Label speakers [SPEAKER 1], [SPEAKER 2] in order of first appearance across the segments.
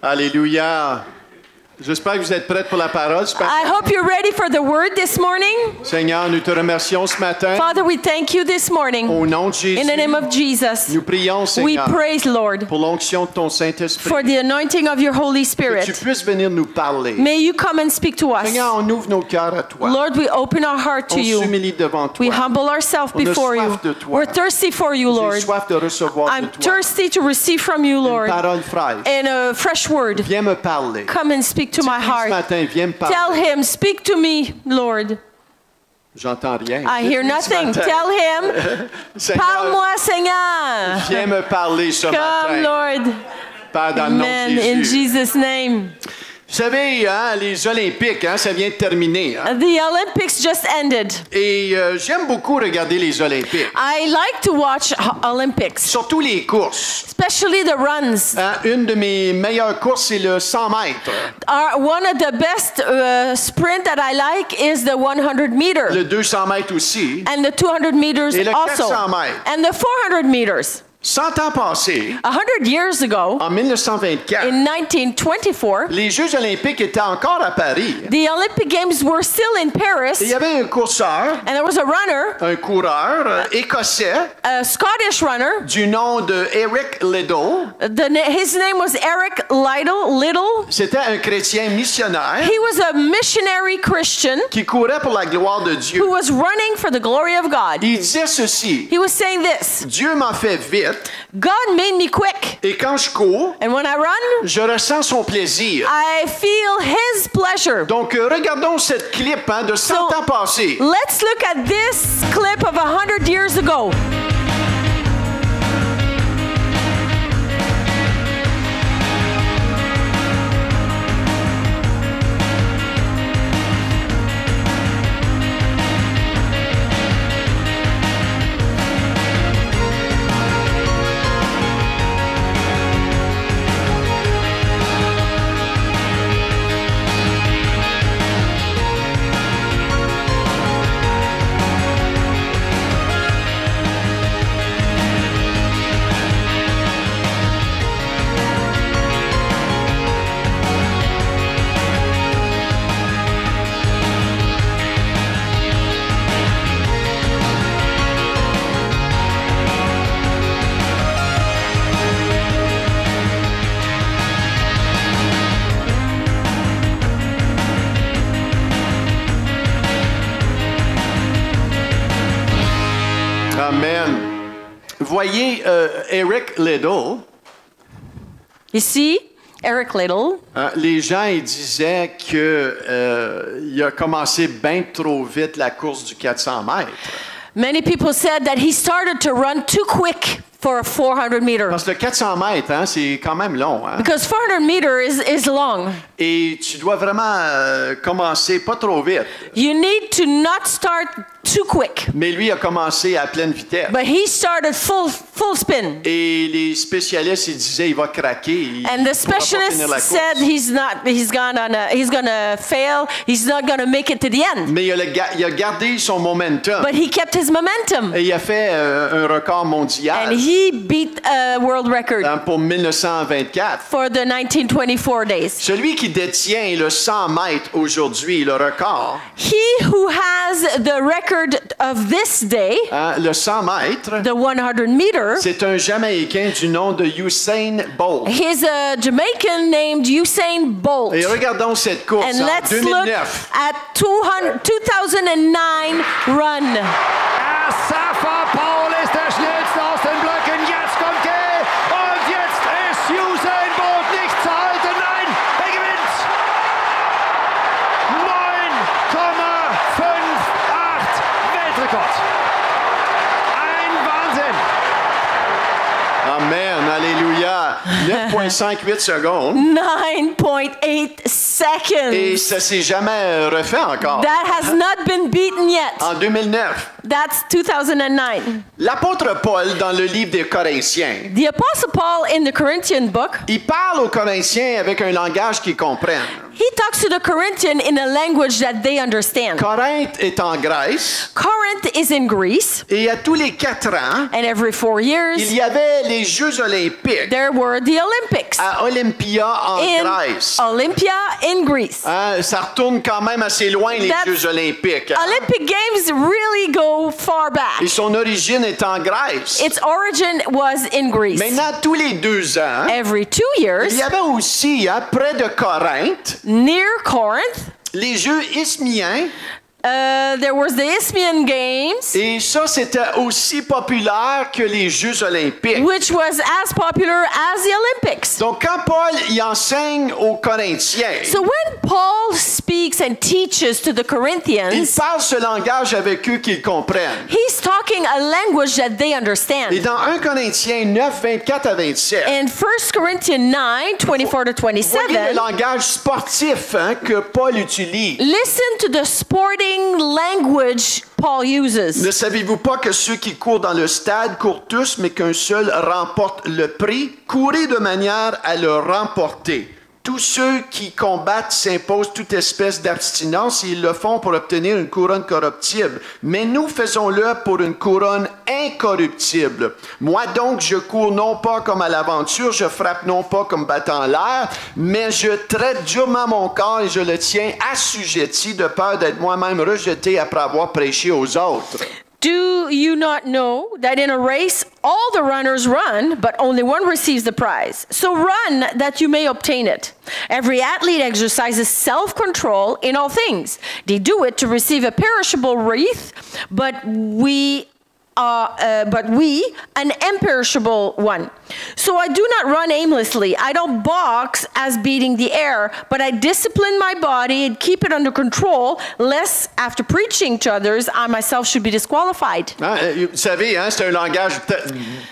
[SPEAKER 1] Alléluia. J'espère que vous êtes prêts pour la parole.
[SPEAKER 2] I hope you're ready for the word this morning.
[SPEAKER 1] Seigneur, nous te remercions ce matin.
[SPEAKER 2] Father, we thank you this morning.
[SPEAKER 1] Au nom de Jésus.
[SPEAKER 2] In the name of Jesus.
[SPEAKER 1] Nous prions,
[SPEAKER 2] We
[SPEAKER 1] Seigneur,
[SPEAKER 2] praise, Lord,
[SPEAKER 1] pour l'onction de ton Saint-Esprit.
[SPEAKER 2] for the anointing of your Holy
[SPEAKER 1] Que
[SPEAKER 2] Spirit.
[SPEAKER 1] tu puisses venir nous parler.
[SPEAKER 2] May you come and speak to us.
[SPEAKER 1] Seigneur, on ouvre nos cœurs à toi.
[SPEAKER 2] Lord, we open our heart to
[SPEAKER 1] On
[SPEAKER 2] you.
[SPEAKER 1] s'humilie devant toi.
[SPEAKER 2] We humble ourselves
[SPEAKER 1] On a
[SPEAKER 2] before you.
[SPEAKER 1] soif de toi.
[SPEAKER 2] We're thirsty for you,
[SPEAKER 1] J'ai
[SPEAKER 2] Lord.
[SPEAKER 1] soif de recevoir
[SPEAKER 2] I'm
[SPEAKER 1] de toi.
[SPEAKER 2] thirsty to receive from you,
[SPEAKER 1] Une
[SPEAKER 2] Lord,
[SPEAKER 1] parole fraîche.
[SPEAKER 2] and a fresh word.
[SPEAKER 1] Viens me parler.
[SPEAKER 2] Come and speak to my
[SPEAKER 1] Ce
[SPEAKER 2] heart.
[SPEAKER 1] matin, viens me parler.
[SPEAKER 2] Tell him, speak to me, Lord.
[SPEAKER 1] J'entends rien.
[SPEAKER 2] I hear
[SPEAKER 1] Dites-lui ce
[SPEAKER 2] nothing.
[SPEAKER 1] matin.
[SPEAKER 2] Tell him,
[SPEAKER 1] Seigneur,
[SPEAKER 2] parle-moi, Seigneur.
[SPEAKER 1] viens me parler ce
[SPEAKER 2] Come,
[SPEAKER 1] matin.
[SPEAKER 2] Lord.
[SPEAKER 1] Père, dans le nom
[SPEAKER 2] Amen.
[SPEAKER 1] de
[SPEAKER 2] In
[SPEAKER 1] Jésus.
[SPEAKER 2] Jesus' name.
[SPEAKER 1] Vous savez, hein, les Olympiques, hein, ça vient de terminer. Hein?
[SPEAKER 2] The Olympics just ended.
[SPEAKER 1] Et j'aime beaucoup regarder les Olympiques.
[SPEAKER 2] I like to watch Olympics,
[SPEAKER 1] Surtout les courses.
[SPEAKER 2] especially the runs.
[SPEAKER 1] Hein, une de mes meilleures courses, c'est le 100 mètres.
[SPEAKER 2] One of the best sprint that I like is the 100 meter.
[SPEAKER 1] Le 200 mètres aussi.
[SPEAKER 2] And the 200 meters
[SPEAKER 1] Et le
[SPEAKER 2] also.
[SPEAKER 1] 400 mètres.
[SPEAKER 2] And the 400 meters.
[SPEAKER 1] 100 ans passés,
[SPEAKER 2] 100 years ago,
[SPEAKER 1] en 1924,
[SPEAKER 2] in 1924,
[SPEAKER 1] les Jeux olympiques étaient encore à Paris.
[SPEAKER 2] the Olympic Games were still in Paris,
[SPEAKER 1] Et il y avait un courseur,
[SPEAKER 2] and there was a runner,
[SPEAKER 1] un coureur écossais
[SPEAKER 2] a Scottish runner.
[SPEAKER 1] du nom de Eric Liddell.
[SPEAKER 2] His name was Eric Liddell.
[SPEAKER 1] C'était un chrétien missionnaire
[SPEAKER 2] He was a missionary Christian
[SPEAKER 1] qui courait pour la gloire de
[SPEAKER 2] who
[SPEAKER 1] Dieu.
[SPEAKER 2] was running for the glory of God.
[SPEAKER 1] Il disait ceci:
[SPEAKER 2] He was saying this:
[SPEAKER 1] Dieu m'a fait vite,
[SPEAKER 2] God made me quick,
[SPEAKER 1] et quand je cours,
[SPEAKER 2] and when I run,
[SPEAKER 1] je ressens son plaisir.
[SPEAKER 2] I feel His pleasure.
[SPEAKER 1] Donc, regardons cette clip hein, de 100 ans passés.
[SPEAKER 2] Let's look at this clip of 100 years ago.
[SPEAKER 1] Amen. Voyez Eric Liddell.
[SPEAKER 2] Ici, Eric Liddell.
[SPEAKER 1] Les gens ils disaient que il a commencé bien trop vite la course du 400 mètres.
[SPEAKER 2] Many people said that he started to run too quick for a 400 meter.
[SPEAKER 1] Parce que le 400 mètres, hein, c'est quand même long. Hein?
[SPEAKER 2] Because 400 meter is long.
[SPEAKER 1] Et tu dois vraiment commencer pas trop vite.
[SPEAKER 2] You need to not start too quick.
[SPEAKER 1] Mais lui a commencé à pleine vitesse.
[SPEAKER 2] But he started full spin.
[SPEAKER 1] Et les spécialistes ils disaient il va craquer.
[SPEAKER 2] And the
[SPEAKER 1] pourra pas
[SPEAKER 2] specialist
[SPEAKER 1] finir la
[SPEAKER 2] said
[SPEAKER 1] course.
[SPEAKER 2] he's gonna fail. He's not gonna make it to the end.
[SPEAKER 1] Mais il a gardé son momentum.
[SPEAKER 2] But he kept his momentum.
[SPEAKER 1] Et il a fait un record mondial
[SPEAKER 2] And he beat a world record
[SPEAKER 1] hein, pour 1924.
[SPEAKER 2] for the 1924 days.
[SPEAKER 1] Celui qui détient le 100 mètres aujourd'hui, le record,
[SPEAKER 2] He who has the record of this day,
[SPEAKER 1] hein, le 100 mètres,
[SPEAKER 2] the 100 meter,
[SPEAKER 1] c'est un Jamaïcain du nom de Usain Bolt.
[SPEAKER 2] he's a Jamaican named Usain Bolt.
[SPEAKER 1] Et regardons cette course
[SPEAKER 2] And
[SPEAKER 1] en
[SPEAKER 2] let's look
[SPEAKER 1] 2009.
[SPEAKER 2] at 2009 run.
[SPEAKER 3] Safa Paul ist der schnellste aus den Blöcken. Jetzt kommt er. Und jetzt ist Usain Bolt nicht zu halten. Nein, er gewinnt. 9,58 Weltrekord. Ein Wahnsinn.
[SPEAKER 1] Amen, alléluia. 9,58 secondes.
[SPEAKER 2] 9.8 seconds.
[SPEAKER 1] Et ça s'est jamais refait encore.
[SPEAKER 2] That has not been beaten yet.
[SPEAKER 1] En 2009,
[SPEAKER 2] That's 2009.
[SPEAKER 1] l'apôtre Paul, dans le livre des Corinthiens,
[SPEAKER 2] The Apostle Paul in the Corinthian book,
[SPEAKER 1] il parle aux Corinthiens avec un langage qu'ils comprennent.
[SPEAKER 2] he talks to the Corinthians in a language that they understand.
[SPEAKER 1] Corinthe est en Grèce
[SPEAKER 2] Corinth is in Greece,
[SPEAKER 1] et à tous les 4 ans,
[SPEAKER 2] and every 4
[SPEAKER 1] il
[SPEAKER 2] years
[SPEAKER 1] y avait les Jeux olympiques
[SPEAKER 2] there were the Olympics
[SPEAKER 1] à Olympia en
[SPEAKER 2] in
[SPEAKER 1] Grèce.
[SPEAKER 2] Olympia in Greece.
[SPEAKER 1] Ça retourne quand même assez loin, les
[SPEAKER 2] That's-
[SPEAKER 1] Jeux olympiques. Hein?
[SPEAKER 2] Olympic Games really go far back.
[SPEAKER 1] Et son origine est en Grèce.
[SPEAKER 2] Its origin was in Greece.
[SPEAKER 1] Maintenant, tous les 2 ans,
[SPEAKER 2] Every 2
[SPEAKER 1] il
[SPEAKER 2] years,
[SPEAKER 1] y avait aussi, hein, près de Corinthe,
[SPEAKER 2] near Corinth,
[SPEAKER 1] les Jeux isthmiens.
[SPEAKER 2] there was the Isthmian Games,
[SPEAKER 1] Et ça, c'était aussi populaire que les Jeux olympiques.
[SPEAKER 2] which was as popular as the Olympics.
[SPEAKER 1] Donc, quand Paul y enseigne aux Corinthiens,
[SPEAKER 2] So when Paul speaks and teaches to the
[SPEAKER 1] il
[SPEAKER 2] Corinthians,
[SPEAKER 1] parle ce langage avec eux qu'ils comprennent.
[SPEAKER 2] he's talking a language that they
[SPEAKER 1] Et
[SPEAKER 2] understand.
[SPEAKER 1] dans 1 Corinthiens 9, 24 à 27,
[SPEAKER 2] In 1 Corinthians 9, 24 to
[SPEAKER 1] voyez le
[SPEAKER 2] 27,
[SPEAKER 1] langage sportif, hein, que Paul utilise.
[SPEAKER 2] listen to the sporting language Paul uses.
[SPEAKER 1] Ne savez-vous pas que ceux qui courent dans le stade courent tous, mais qu'un seul remporte le prix? Courez de manière à le remporter. Tous ceux qui combattent s'imposent toute espèce d'abstinence et ils le font pour obtenir une couronne corruptible. Mais nous faisons-le pour une couronne incorruptible. Moi donc, je cours non pas comme à l'aventure, je frappe non pas comme battant l'air, mais je traite durement mon corps et je le tiens assujetti de peur d'être moi-même rejeté après avoir prêché aux autres.
[SPEAKER 2] Do you not know that in a race all the runners run, but only one receives the prize? So run that you may obtain it. Every athlete exercises self-control in all things. They do it to receive a perishable wreath, but we an imperishable one. So I do not run aimlessly. I don't box as beating the air, but I discipline my body and keep it under control, lest after preaching to others, I myself should be disqualified.
[SPEAKER 1] Hein, vous savez, hein, c'est un langage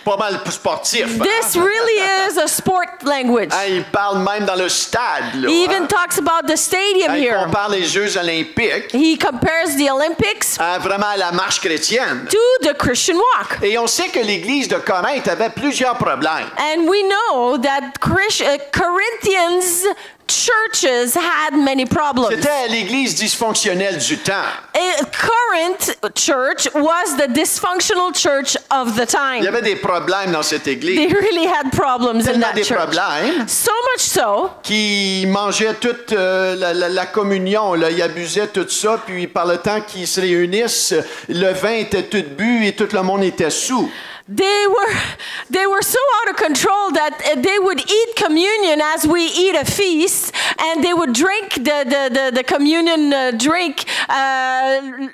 [SPEAKER 1] pas mal sportif. Hein?
[SPEAKER 2] This really is a sport language.
[SPEAKER 1] Hein, il parle même dans le stade. Là,
[SPEAKER 2] He even
[SPEAKER 1] hein?
[SPEAKER 2] talks about the stadium
[SPEAKER 1] Hein, il
[SPEAKER 2] here.
[SPEAKER 1] compare les Jeux olympiques
[SPEAKER 2] He compares the Olympics
[SPEAKER 1] vraiment à la marche chrétienne.
[SPEAKER 2] to the Christian walk.
[SPEAKER 1] Et on sait que l'Église de Corinthe avait plusieurs problèmes.
[SPEAKER 2] And we know that Corinthians churches had many problems.
[SPEAKER 1] C'était l'Église dysfonctionnelle du temps.
[SPEAKER 2] Corinth church was the dysfunctional church of the
[SPEAKER 1] Il y
[SPEAKER 2] time.
[SPEAKER 1] avait des problèmes dans cette
[SPEAKER 2] They
[SPEAKER 1] Église.
[SPEAKER 2] really had problems in
[SPEAKER 1] Tellement
[SPEAKER 2] that
[SPEAKER 1] des
[SPEAKER 2] church.
[SPEAKER 1] problèmes
[SPEAKER 2] So much so
[SPEAKER 1] qu'ils mangeaient toute la communion. Là. Ils abusaient tout ça. Puis par le temps qu'ils se réunissent, le vin était tout bu et tout le monde était sous.
[SPEAKER 2] they were so out of control that they would eat communion as we eat a feast, and they would drink the communion drink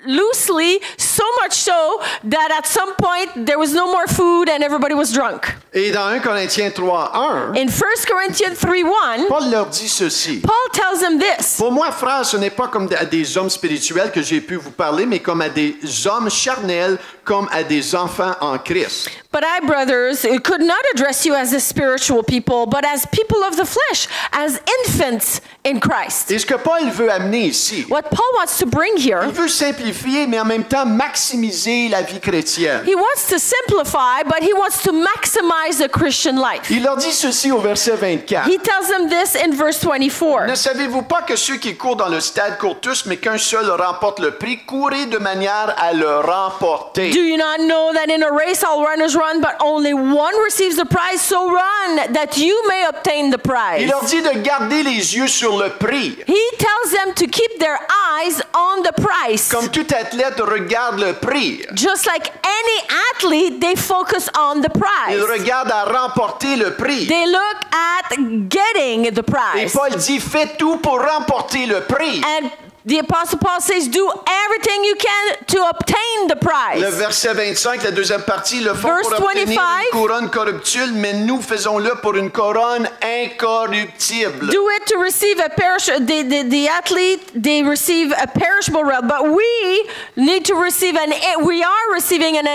[SPEAKER 2] loosely, so much so that at some point there was no more food and everybody was drunk.
[SPEAKER 1] Et dans 1 Corinthiens 3:1,
[SPEAKER 2] In 1 Corinthians 3:1,
[SPEAKER 1] Paul leur dit ceci.
[SPEAKER 2] Paul tells them this.
[SPEAKER 1] Pour moi, frère, ce n'est pas comme à des hommes spirituels que j'ai pu vous parler, mais comme à des hommes charnels, comme à des enfants en Christ.
[SPEAKER 2] But I, brothers, could not address you as a spiritual people, but as people of the flesh, as infants in Christ.
[SPEAKER 1] Et ce que Paul veut amener ici,
[SPEAKER 2] What Paul wants to bring here,
[SPEAKER 1] il veut simplifier, mais en même temps maximiser la vie chrétienne.
[SPEAKER 2] he wants to simplify, but he wants to maximize the Christian life.
[SPEAKER 1] Il leur dit ceci au verset 24.
[SPEAKER 2] He tells them this in verse 24.
[SPEAKER 1] Ne savez-vous pas que ceux qui courent dans le stade courent tous, mais qu'un seul remporte le prix? Courez de manière à le remporter.
[SPEAKER 2] Do you not know that in a race all runners run, but only one receives the prize? So run that you may obtain the prize.
[SPEAKER 1] Il leur dit de garder les yeux sur le prix.
[SPEAKER 2] He tells them to keep their eyes on the prize.
[SPEAKER 1] Comme tout athlète regarde le prix.
[SPEAKER 2] Just like any athlete, they focus on the
[SPEAKER 1] Il
[SPEAKER 2] prize.
[SPEAKER 1] regarde à remporter le prix.
[SPEAKER 2] They look at getting the
[SPEAKER 1] Et
[SPEAKER 2] prize.
[SPEAKER 1] Paul dit, fais tout pour remporter le prix.
[SPEAKER 2] And the Apostle Paul says, do everything you can to obtain the prize.
[SPEAKER 1] Le verset 25, la deuxième partie, le font
[SPEAKER 2] Verse
[SPEAKER 1] pour obtenir
[SPEAKER 2] 25.
[SPEAKER 1] une couronne corruptible, mais nous faisons-le pour une couronne incorruptible.
[SPEAKER 2] Do it to receive a the athlete, they receive a perishable realm, but we need to receive we are receiving an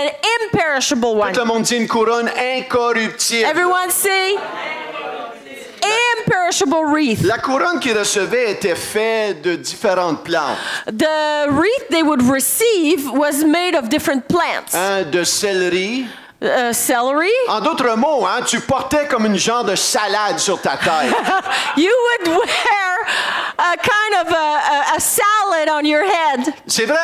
[SPEAKER 2] imperishable one.
[SPEAKER 1] Tout le monde dit une couronne incorruptible.
[SPEAKER 2] Everyone say, imperishable wreath.
[SPEAKER 1] La couronne qu'ils recevaient était faite de différentes plantes.
[SPEAKER 2] The wreath they would receive was made of different plants.
[SPEAKER 1] Hein, de céleri,
[SPEAKER 2] celery.
[SPEAKER 1] En d'autres mots, hein, tu portais comme une genre de salade sur ta tête.
[SPEAKER 2] You would wear a kind of a salad on your head.
[SPEAKER 1] C'est vrai.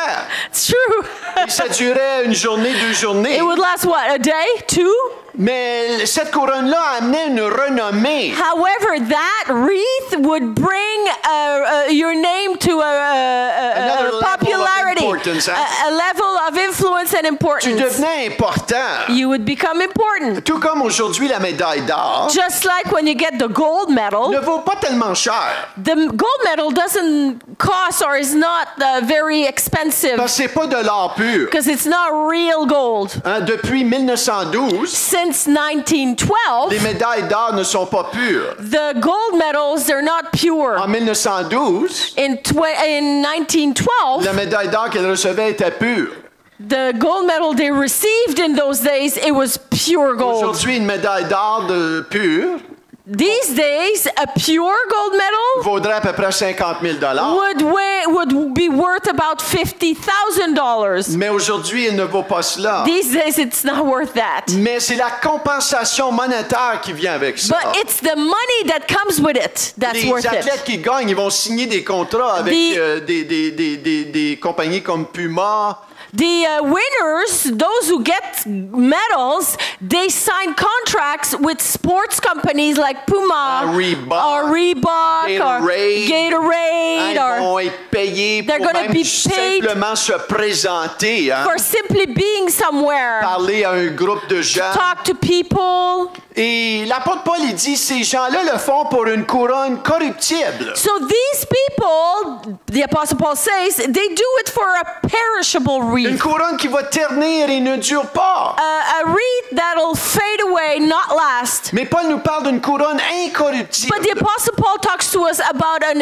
[SPEAKER 2] It's true.
[SPEAKER 1] Et ça durait une journée, 2 journées.
[SPEAKER 2] It would last what, a day, 2?
[SPEAKER 1] Mais cette couronne-là amenait une renommée.
[SPEAKER 2] However, that wreath would bring your name to
[SPEAKER 1] Another
[SPEAKER 2] a popularity,
[SPEAKER 1] level of importance, huh?
[SPEAKER 2] a level of influence and
[SPEAKER 1] Tu
[SPEAKER 2] importance.
[SPEAKER 1] devenais important.
[SPEAKER 2] You would become important.
[SPEAKER 1] Tout comme aujourd'hui, la médaille d'or
[SPEAKER 2] Just like when you get the gold medal,
[SPEAKER 1] ne vaut pas tellement cher.
[SPEAKER 2] the gold medal doesn't cost or is not very expensive
[SPEAKER 1] Parce que c'est pas de l'or pur.
[SPEAKER 2] because it's not real gold.
[SPEAKER 1] Hein, depuis 1912,
[SPEAKER 2] Since 1912,
[SPEAKER 1] les médailles d'or ne sont pas pures.
[SPEAKER 2] the gold medals, they're not pure.
[SPEAKER 1] En 1912,
[SPEAKER 2] In 1912,
[SPEAKER 1] la médaille d'or qu'elle recevait était pure.
[SPEAKER 2] the gold medal they received in those days, it was pure gold.
[SPEAKER 1] Aujourd'hui, une médaille d'or pure
[SPEAKER 2] These days, a pure gold medal
[SPEAKER 1] vaudrait à peu près 50 000
[SPEAKER 2] would be worth about $50,000.
[SPEAKER 1] Mais aujourd'hui, il ne vaut pas cela.
[SPEAKER 2] These days, it's not worth that.
[SPEAKER 1] Mais c'est la compensation monétaire qui vient avec ça.
[SPEAKER 2] But it's the money that comes with it that's
[SPEAKER 1] Les
[SPEAKER 2] worth
[SPEAKER 1] athlètes
[SPEAKER 2] it.
[SPEAKER 1] qui gagnent, ils vont signer des contrats avec
[SPEAKER 2] The-
[SPEAKER 1] des compagnies comme Puma.
[SPEAKER 2] The winners, those who get medals, they sign contracts with sports companies like Puma
[SPEAKER 1] Reebok,
[SPEAKER 2] or Reebok or Gatorade
[SPEAKER 1] Ils vont
[SPEAKER 2] or
[SPEAKER 1] être payés
[SPEAKER 2] they're
[SPEAKER 1] pour
[SPEAKER 2] gonna
[SPEAKER 1] même
[SPEAKER 2] be paid
[SPEAKER 1] simplement se présenter, hein,
[SPEAKER 2] for simply being somewhere.
[SPEAKER 1] parler à un groupe de gens.
[SPEAKER 2] Talk to people.
[SPEAKER 1] Et l'apôtre Paul, il dit, ces gens-là le font pour une couronne corruptible.
[SPEAKER 2] So these people, the Apostle Paul says, they do it for a perishable
[SPEAKER 1] Une
[SPEAKER 2] wreath.
[SPEAKER 1] couronne qui va ternir et ne dure pas.
[SPEAKER 2] A wreath that'll fade away, not last.
[SPEAKER 1] Mais Paul nous parle d'une couronne
[SPEAKER 2] But the
[SPEAKER 1] incorruptible.
[SPEAKER 2] Apostle Paul talks to us about an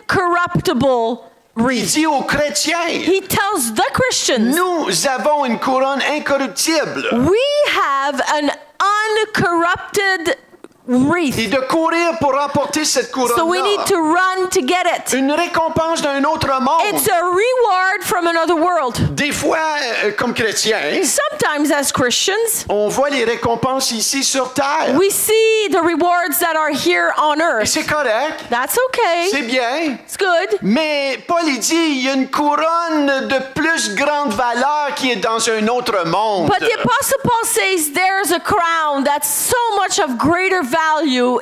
[SPEAKER 2] incorruptible
[SPEAKER 1] Il
[SPEAKER 2] wreath.
[SPEAKER 1] dit aux chrétiens,
[SPEAKER 2] He tells the Christians,
[SPEAKER 1] nous avons une couronne incorruptible.
[SPEAKER 2] we have an uncorrupted wreath.
[SPEAKER 1] Et de courir pour remporter cette
[SPEAKER 2] So we need
[SPEAKER 1] couronne-là.
[SPEAKER 2] to run to get it.
[SPEAKER 1] Une récompense d'un autre monde.
[SPEAKER 2] It's a reward from another world.
[SPEAKER 1] Des fois, comme chrétiens,
[SPEAKER 2] Sometimes as Christians,
[SPEAKER 1] on voit les récompenses ici sur terre.
[SPEAKER 2] we see the rewards that are here on
[SPEAKER 1] Et
[SPEAKER 2] earth.
[SPEAKER 1] c'est correct.
[SPEAKER 2] That's okay.
[SPEAKER 1] C'est bien.
[SPEAKER 2] It's good.
[SPEAKER 1] Mais Paul il dit, il y a une couronne de plus grande valeur qui est dans un autre monde.
[SPEAKER 2] But the Apostle Paul says there's a crown that's so much of greater value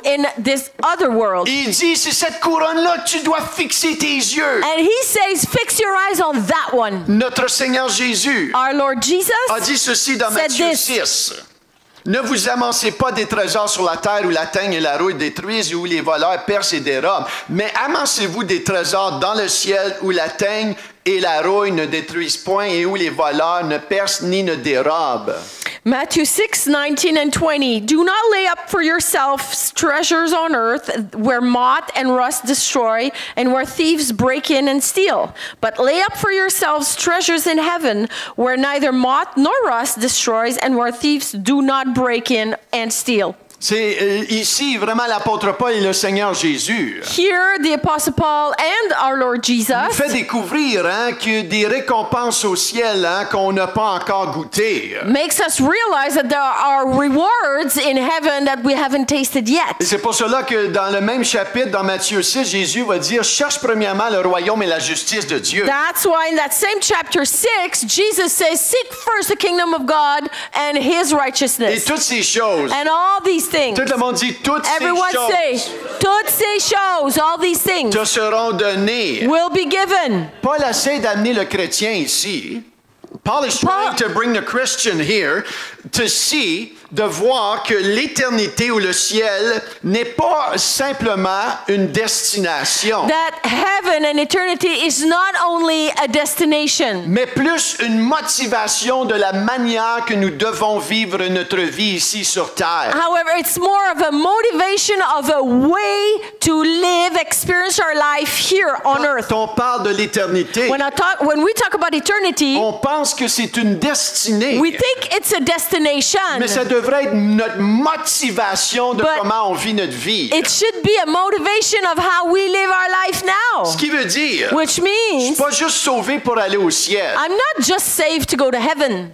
[SPEAKER 2] in this other world.
[SPEAKER 1] Il dit, c'est cette couronne-là que tu dois fixer tes yeux.
[SPEAKER 2] And he says, fix your eyes on that one.
[SPEAKER 1] Notre Seigneur Jésus
[SPEAKER 2] Our Lord Jesus
[SPEAKER 1] a dit ceci dans
[SPEAKER 2] said
[SPEAKER 1] Matthieu
[SPEAKER 2] this.
[SPEAKER 1] 6. Ne vous amassez pas des trésors sur la terre où la teigne et la rouille détruisent et où les voleurs percent et dérobent, mais amassez-vous des trésors dans le ciel où la teigne et la rouille ne détruisent point et où les voleurs ne percent ni ne dérobent.
[SPEAKER 2] Matthew 6:19 and 20. Do not lay up for yourselves treasures on earth where moth and rust destroy and where thieves break in and steal. But lay up for yourselves treasures in heaven where neither moth nor rust destroys and where thieves do not break in and steal.
[SPEAKER 1] C'est ici vraiment l'apôtre Paul et le Seigneur Jésus
[SPEAKER 2] Here, the Apostle Paul and our Lord Jesus
[SPEAKER 1] nous fait découvrir qu'il y a des récompenses au ciel qu'on n'a pas encore goûtées.
[SPEAKER 2] makes us realize that there are rewards in heaven that we haven't tasted
[SPEAKER 1] Et
[SPEAKER 2] yet.
[SPEAKER 1] c'est pour cela que dans le même chapitre, dans Matthieu 6, Jésus va dire, cherche premièrement le royaume et la justice de Dieu.
[SPEAKER 2] That's why in that same chapter 6, Jesus says, seek first the kingdom of God and his
[SPEAKER 1] Et
[SPEAKER 2] righteousness.
[SPEAKER 1] toutes ces choses,
[SPEAKER 2] And all these things.
[SPEAKER 1] tout le monde dit, toutes
[SPEAKER 2] Everyone
[SPEAKER 1] ces
[SPEAKER 2] say,
[SPEAKER 1] choses
[SPEAKER 2] toutes ces choses, all these things
[SPEAKER 1] te seront données.
[SPEAKER 2] will be given.
[SPEAKER 1] Paul essaie d'amener le chrétien ici. Paul is trying to bring the Christian here to see, de voir que l'éternité ou le ciel n'est pas simplement une destination,
[SPEAKER 2] That heaven and eternity is not only a destination,
[SPEAKER 1] mais plus une motivation de la manière que nous devons vivre notre vie ici sur terre.
[SPEAKER 2] however, it's more of a motivation of a way to live, experience our life here on earth.
[SPEAKER 1] Quand on parle de l'éternité,
[SPEAKER 2] When we talk about eternity,
[SPEAKER 1] on pense que c'est une destinée.
[SPEAKER 2] we think it's a destination.
[SPEAKER 1] Mais ça devrait être notre motivation de
[SPEAKER 2] But
[SPEAKER 1] comment on vit notre vie.
[SPEAKER 2] It should be a motivation of how we live our life now.
[SPEAKER 1] Ce qui veut dire,
[SPEAKER 2] Which means
[SPEAKER 1] pas juste sauvé pour aller au ciel.
[SPEAKER 2] I'm not just saved to go to heaven.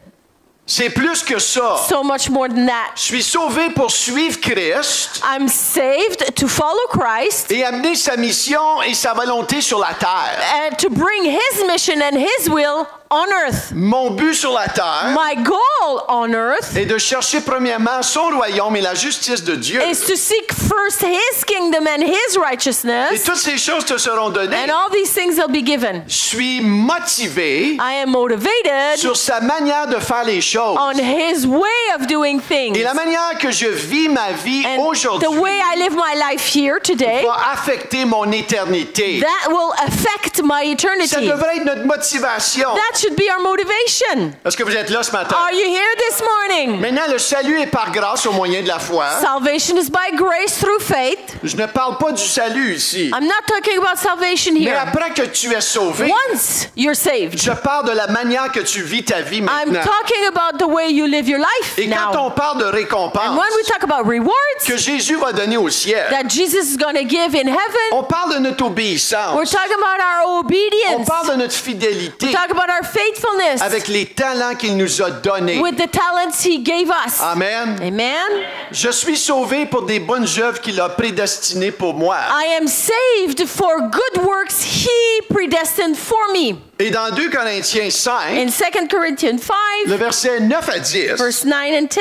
[SPEAKER 1] C'est plus que ça.
[SPEAKER 2] So much more than that.
[SPEAKER 1] Je suis sauvé pour suivre Christ
[SPEAKER 2] I'm saved to follow Christ
[SPEAKER 1] et amener sa mission et sa volonté sur la terre.
[SPEAKER 2] and to bring his mission and his will on earth.
[SPEAKER 1] Mon but sur la terre
[SPEAKER 2] My goal on earth
[SPEAKER 1] est de chercher premièrement son royaume et la justice de Dieu.
[SPEAKER 2] is to seek first his kingdom and his
[SPEAKER 1] Et
[SPEAKER 2] righteousness,
[SPEAKER 1] toutes ces choses te seront données.
[SPEAKER 2] and all these things will be given.
[SPEAKER 1] Je suis motivé
[SPEAKER 2] I am motivated
[SPEAKER 1] sur sa manière de faire les choses.
[SPEAKER 2] on his way of doing things.
[SPEAKER 1] Et la manière que je vis ma vie
[SPEAKER 2] And
[SPEAKER 1] aujourd'hui
[SPEAKER 2] the way I live my life here today,
[SPEAKER 1] va affecter mon éternité.
[SPEAKER 2] that will affect my
[SPEAKER 1] Ça
[SPEAKER 2] eternity.
[SPEAKER 1] devrait être notre motivation.
[SPEAKER 2] That should be our motivation.
[SPEAKER 1] Est-ce que vous êtes là ce matin?
[SPEAKER 2] Are you here this morning?
[SPEAKER 1] Maintenant, le salut est par grâce au moyen de la foi.
[SPEAKER 2] Salvation is by grace through faith.
[SPEAKER 1] Je ne parle pas du salut ici.
[SPEAKER 2] I'm not talking about salvation
[SPEAKER 1] Mais
[SPEAKER 2] here.
[SPEAKER 1] après que tu es sauvé,
[SPEAKER 2] Once you're saved,
[SPEAKER 1] je parle de la manière que tu vis ta vie
[SPEAKER 2] I'm
[SPEAKER 1] maintenant.
[SPEAKER 2] talking about the way you live your life
[SPEAKER 1] Et quand
[SPEAKER 2] now.
[SPEAKER 1] on parle de
[SPEAKER 2] And
[SPEAKER 1] récompense
[SPEAKER 2] when we talk about rewards
[SPEAKER 1] que Jésus va donner au ciel,
[SPEAKER 2] that Jesus is going to give in heaven,
[SPEAKER 1] on parle de notre obéissance.
[SPEAKER 2] we're talking about our
[SPEAKER 1] On
[SPEAKER 2] obedience.
[SPEAKER 1] parle de notre fidélité
[SPEAKER 2] Talk about our faithfulness
[SPEAKER 1] avec les talents qu'il nous a donnés.
[SPEAKER 2] with the talents he gave us.
[SPEAKER 1] Amen.
[SPEAKER 2] Amen.
[SPEAKER 1] Je suis sauvé pour des bonnes œuvres qu'il a prédestinées pour moi.
[SPEAKER 2] I am saved for good works he predestined for me.
[SPEAKER 1] Et dans 2 Corinthiens 5,
[SPEAKER 2] In 2 Corinthians 5,
[SPEAKER 1] le verset 9 à 10,
[SPEAKER 2] verse 9 and 10,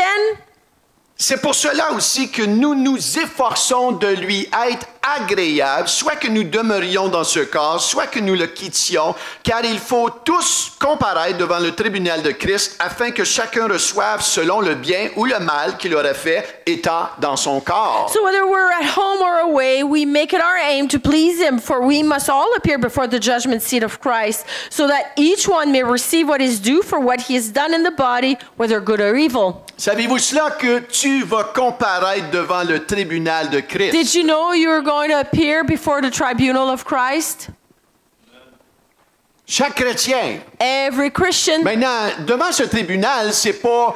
[SPEAKER 1] c'est pour cela aussi que nous nous efforçons de lui être agréable, soit que nous demeurions dans ce corps, soit que nous le quittions, car il faut tous comparaître devant le tribunal de Christ afin que chacun reçoive selon le bien ou le mal qu'il aurait fait étant dans son corps.
[SPEAKER 2] so whether we're at home or away, we make it our aim to please him, for we must all appear before the judgment seat of Christ, so that each one may receive what is due for what he has done in the body, whether good or evil.
[SPEAKER 1] Savez-vous cela que tu vas comparaître devant le tribunal de Christ?
[SPEAKER 2] Did you know you were going to appear before the tribunal of Christ?
[SPEAKER 1] Chaque chrétien.
[SPEAKER 2] Every Christian.
[SPEAKER 1] Maintenant, devant ce tribunal, c'est pas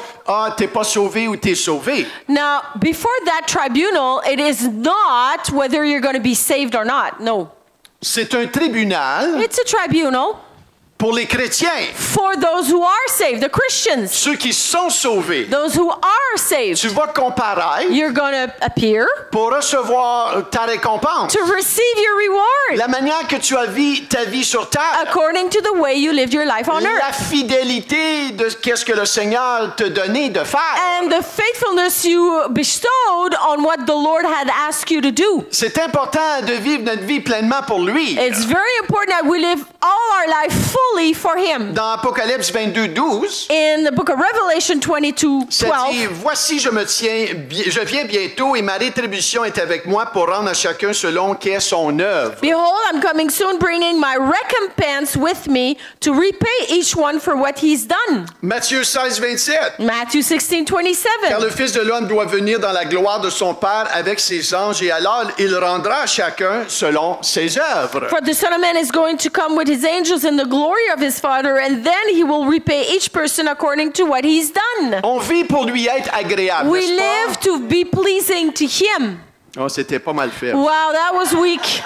[SPEAKER 1] t'es pas sauvé ou t'es sauvé.
[SPEAKER 2] Now, before that tribunal, it is not whether you're going to be saved or not. No.
[SPEAKER 1] C'est un tribunal
[SPEAKER 2] It's a tribunal
[SPEAKER 1] pour les chrétiens,
[SPEAKER 2] for those who are saved, the Christians,
[SPEAKER 1] ceux qui sont sauvés.
[SPEAKER 2] those who are saved.
[SPEAKER 1] Tu vas comparaître
[SPEAKER 2] You're going to appear
[SPEAKER 1] pour recevoir ta récompense.
[SPEAKER 2] to receive your reward
[SPEAKER 1] La manière que tu as vécu ta vie sur terre.
[SPEAKER 2] according to the way you lived your life on
[SPEAKER 1] La
[SPEAKER 2] earth.
[SPEAKER 1] fidélité de qu'est-ce que le Seigneur te donnait de faire.
[SPEAKER 2] And the faithfulness you bestowed on what the Lord had asked you to do.
[SPEAKER 1] C'est important de vivre notre vie pleinement pour lui.
[SPEAKER 2] It's very important that we live all our life fully for Him.
[SPEAKER 1] Dans Apocalypse 22:12,
[SPEAKER 2] In the book of Revelation
[SPEAKER 1] ça dit,
[SPEAKER 2] 22:12,
[SPEAKER 1] voici je viens bientôt et ma rétribution est avec moi pour rendre à chacun selon qu'est son œuvre.
[SPEAKER 2] behold, I'm coming soon, bringing my recompense with me to repay each one for what he's done.
[SPEAKER 1] Matthieu 16:27.
[SPEAKER 2] Matthew 16:27.
[SPEAKER 1] Car le Fils de l'homme doit venir dans la gloire de son Père avec ses anges et alors il rendra à chacun selon ses œuvres.
[SPEAKER 2] For the Son of Man is going to come with his angels in the glory of his Father, and then he will repay each person according to what he's done.
[SPEAKER 1] On vit pour lui être agréable,
[SPEAKER 2] We
[SPEAKER 1] n'est-ce pas?
[SPEAKER 2] live to be pleasing to him.
[SPEAKER 1] Oh, c'était pas mal fait.
[SPEAKER 2] Wow, that was weak.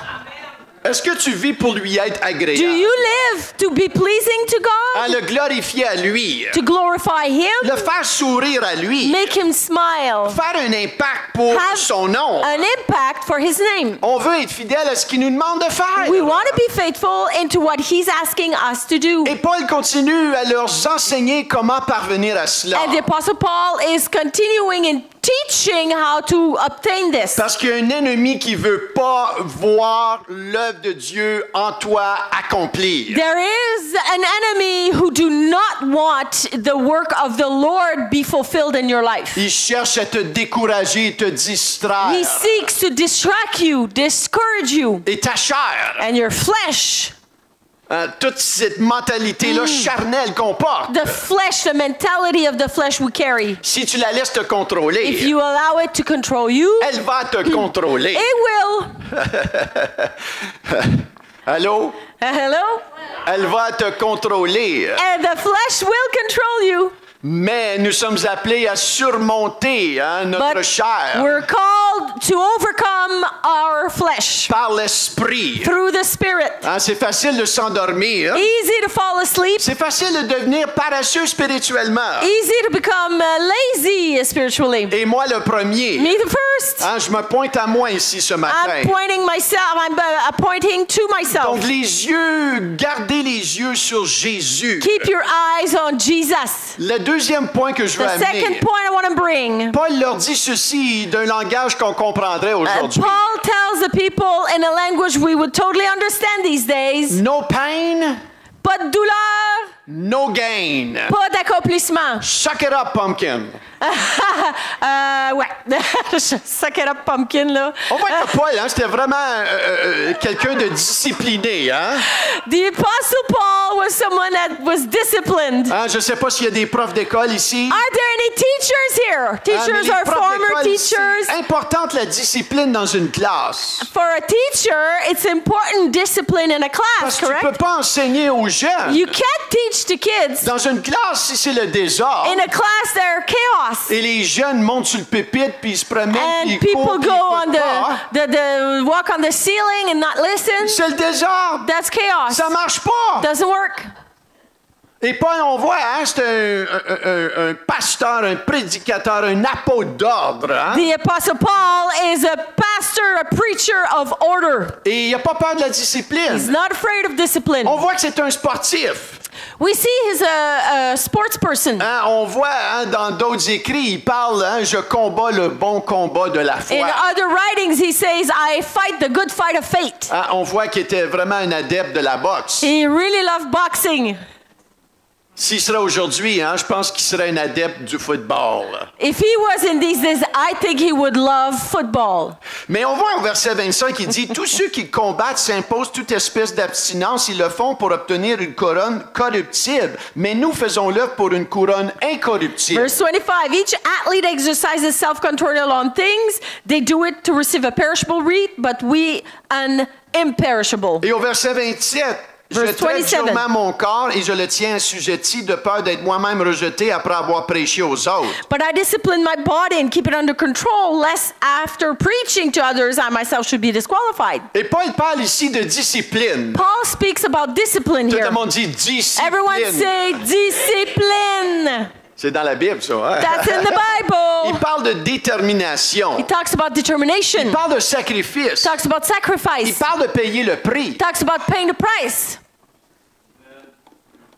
[SPEAKER 1] Est-ce que tu vis pour lui être
[SPEAKER 2] Do
[SPEAKER 1] agréable?
[SPEAKER 2] you live to be pleasing to
[SPEAKER 1] À
[SPEAKER 2] God?
[SPEAKER 1] le glorifier à lui,
[SPEAKER 2] To glorify him?
[SPEAKER 1] le faire sourire à lui,
[SPEAKER 2] Make him smile.
[SPEAKER 1] faire un impact pour
[SPEAKER 2] Have
[SPEAKER 1] son nom.
[SPEAKER 2] an impact for his name.
[SPEAKER 1] On veut être fidèle à ce qu'il nous demande de faire.
[SPEAKER 2] We want to be faithful into what he's asking us to do.
[SPEAKER 1] Et Paul continue à leur enseigner comment parvenir à cela.
[SPEAKER 2] And the Apostle Paul is continuing in teaching how to obtain this.
[SPEAKER 1] Parce qu'il y a un ennemi qui veut pas voir l'œuvre de Dieu en toi accomplir.
[SPEAKER 2] There is an enemy who do not want the work of the Lord be fulfilled in your life.
[SPEAKER 1] Il cherche à te décourager, te distraire.
[SPEAKER 2] He seeks to distract you, discourage you,
[SPEAKER 1] Et ta chair,
[SPEAKER 2] and your flesh.
[SPEAKER 1] toute cette mentalité-là charnelle qu'on porte,
[SPEAKER 2] The flesh, the mentality of the flesh we carry.
[SPEAKER 1] si tu la laisses te contrôler,
[SPEAKER 2] If you allow it to control you,
[SPEAKER 1] elle va te contrôler.
[SPEAKER 2] it will.
[SPEAKER 1] Allô?
[SPEAKER 2] Hello?
[SPEAKER 1] Elle va te contrôler.
[SPEAKER 2] And the flesh will control you.
[SPEAKER 1] Mais nous sommes appelés à surmonter notre
[SPEAKER 2] But
[SPEAKER 1] chair.
[SPEAKER 2] we're called called to overcome our flesh
[SPEAKER 1] par l'esprit.
[SPEAKER 2] through the Spirit.
[SPEAKER 1] Hein, c'est facile de s'endormir.
[SPEAKER 2] Easy to fall asleep,
[SPEAKER 1] C'est facile de devenir paresseux spirituellement.
[SPEAKER 2] easy to become lazy spiritually.
[SPEAKER 1] Et moi le premier.
[SPEAKER 2] Me the first.
[SPEAKER 1] Hein, je me pointe à moi ici ce matin.
[SPEAKER 2] I'm pointing myself. I'm pointing to myself.
[SPEAKER 1] Donc les yeux, gardez les yeux sur Jésus.
[SPEAKER 2] Keep your eyes on Jesus.
[SPEAKER 1] Le deuxième point que je veux
[SPEAKER 2] The second
[SPEAKER 1] amener.
[SPEAKER 2] point I want to bring.
[SPEAKER 1] Paul leur dit ceci d'un langage qu'on comprendrait aujourd'hui.
[SPEAKER 2] Paul tells the people in a language we would totally understand these days.
[SPEAKER 1] No pain,
[SPEAKER 2] Pas de douleur,
[SPEAKER 1] no gain.
[SPEAKER 2] pas d'accomplissement.
[SPEAKER 1] Suck it up, pumpkin.
[SPEAKER 2] Ouais. Suck it up, pumpkin, là.
[SPEAKER 1] On voit que Paul, hein, c'était vraiment quelqu'un de discipliné. Hein?
[SPEAKER 2] The Apostle Paul was someone that was disciplined.
[SPEAKER 1] Hein, je ne sais pas s'il y a des profs d'école ici.
[SPEAKER 2] Are there any teachers here?
[SPEAKER 1] Hein, mais
[SPEAKER 2] Teachers
[SPEAKER 1] les
[SPEAKER 2] are
[SPEAKER 1] profs
[SPEAKER 2] former
[SPEAKER 1] d'école,
[SPEAKER 2] teachers.
[SPEAKER 1] c'est importante la discipline dans une classe.
[SPEAKER 2] For a teacher, it's important discipline in a
[SPEAKER 1] Parce
[SPEAKER 2] class,
[SPEAKER 1] que tu ne peux
[SPEAKER 2] correct?
[SPEAKER 1] pas enseigner aux jeunes.
[SPEAKER 2] You can't teach the kids.
[SPEAKER 1] Dans une classe, si c'est le désordre,
[SPEAKER 2] In a class, they're chaos.
[SPEAKER 1] et les jeunes montent sur le pupitre, puis ils se promènent, puis
[SPEAKER 2] And
[SPEAKER 1] ils
[SPEAKER 2] people
[SPEAKER 1] courent, puis
[SPEAKER 2] go
[SPEAKER 1] ils
[SPEAKER 2] on
[SPEAKER 1] écoutent pas, hein.
[SPEAKER 2] the walk on the ceiling and not listen.
[SPEAKER 1] C'est le désordre.
[SPEAKER 2] That's chaos.
[SPEAKER 1] Ça marche pas.
[SPEAKER 2] Doesn't work.
[SPEAKER 1] Et Paul, on voit, hein, c'est un pasteur, un prédicateur, un apôtre d'ordre. Hein?
[SPEAKER 2] The Apostle Paul is a pastor, a preacher of order.
[SPEAKER 1] Et il n'a pas peur de la
[SPEAKER 2] He's
[SPEAKER 1] discipline.
[SPEAKER 2] not afraid of discipline.
[SPEAKER 1] On voit que c'est un sportif.
[SPEAKER 2] We see he's a sports person.
[SPEAKER 1] Hein, on voit hein, dans d'autres écrits, il parle, hein, je combats le bon combat de la foi.
[SPEAKER 2] In other writings, he says, I fight the good fight of faith.
[SPEAKER 1] Hein, on voit qu'il était vraiment un adepte de la boxe.
[SPEAKER 2] He really loved boxing.
[SPEAKER 1] S'il serait aujourd'hui, hein, je pense qu'il serait un adepte du football.
[SPEAKER 2] If he was in these days, I think he would love football.
[SPEAKER 1] Mais on voit au verset 25 qui dit « Tous ceux qui combattent s'imposent toute espèce d'abstinence. Ils le font pour obtenir une couronne corruptible. Mais nous faisons l'œuvre pour une couronne incorruptible. »
[SPEAKER 2] Verse 25, each athlete exercises self-control on things. They do it to receive a perishable wreath, but we an imperishable.
[SPEAKER 1] Et au verset 27, « Je
[SPEAKER 2] Verse
[SPEAKER 1] traite
[SPEAKER 2] 27.
[SPEAKER 1] durement mon corps et je le tiens assujetti de peur d'être moi-même rejeté après avoir prêché aux autres.
[SPEAKER 2] But I discipline my body and keep it under control, lest after preaching to others, I myself should be disqualified. »
[SPEAKER 1] Et Paul parle ici de discipline.
[SPEAKER 2] Paul speaks about discipline
[SPEAKER 1] Tout
[SPEAKER 2] here.
[SPEAKER 1] le monde dit discipline.
[SPEAKER 2] Everyone say discipline.
[SPEAKER 1] C'est dans la Bible, ça. Hein?
[SPEAKER 2] That's in the
[SPEAKER 1] Il
[SPEAKER 2] Bible.
[SPEAKER 1] parle de détermination.
[SPEAKER 2] He talks about determination.
[SPEAKER 1] Il parle de sacrifice.
[SPEAKER 2] Talks about
[SPEAKER 1] Il
[SPEAKER 2] sacrifice.
[SPEAKER 1] parle de payer le prix.
[SPEAKER 2] Talks about paying the price.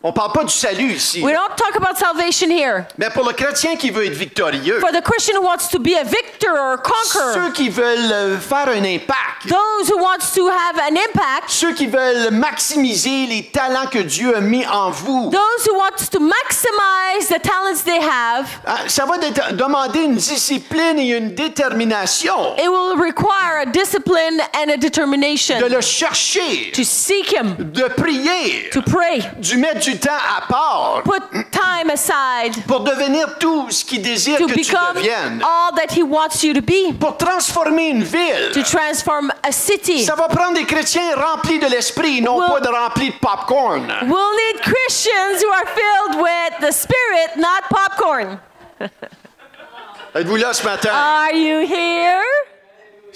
[SPEAKER 1] On parle pas du salut ici.
[SPEAKER 2] We don't talk about salvation here.
[SPEAKER 1] Mais pour le chrétien qui veut être victorieux,
[SPEAKER 2] For the Christian who wants to be a victor or a conqueror,
[SPEAKER 1] ceux qui veulent faire un impact,
[SPEAKER 2] those who wants to have an impact,
[SPEAKER 1] ceux qui veulent maximiser les talents que Dieu a mis en vous,
[SPEAKER 2] those who wants to maximize the talents they have,
[SPEAKER 1] ça va demander une discipline et une détermination
[SPEAKER 2] it will require a discipline and a determination
[SPEAKER 1] de le chercher,
[SPEAKER 2] to seek Him,
[SPEAKER 1] de prier,
[SPEAKER 2] to pray,
[SPEAKER 1] de mettre du temps à part
[SPEAKER 2] put time aside
[SPEAKER 1] pour devenir tout ce qu'il désire
[SPEAKER 2] to
[SPEAKER 1] que tu
[SPEAKER 2] become
[SPEAKER 1] deviennes,
[SPEAKER 2] all that He wants you to be,
[SPEAKER 1] pour transformer une ville.
[SPEAKER 2] to transform a city.
[SPEAKER 1] Ça va prendre des chrétiens remplis de l'esprit, non
[SPEAKER 2] Will-
[SPEAKER 1] pas de remplis de popcorn.
[SPEAKER 2] We'll need Christians who are filled with the Spirit, not popcorn.
[SPEAKER 1] Êtes-vous là ce matin?
[SPEAKER 2] Are you here?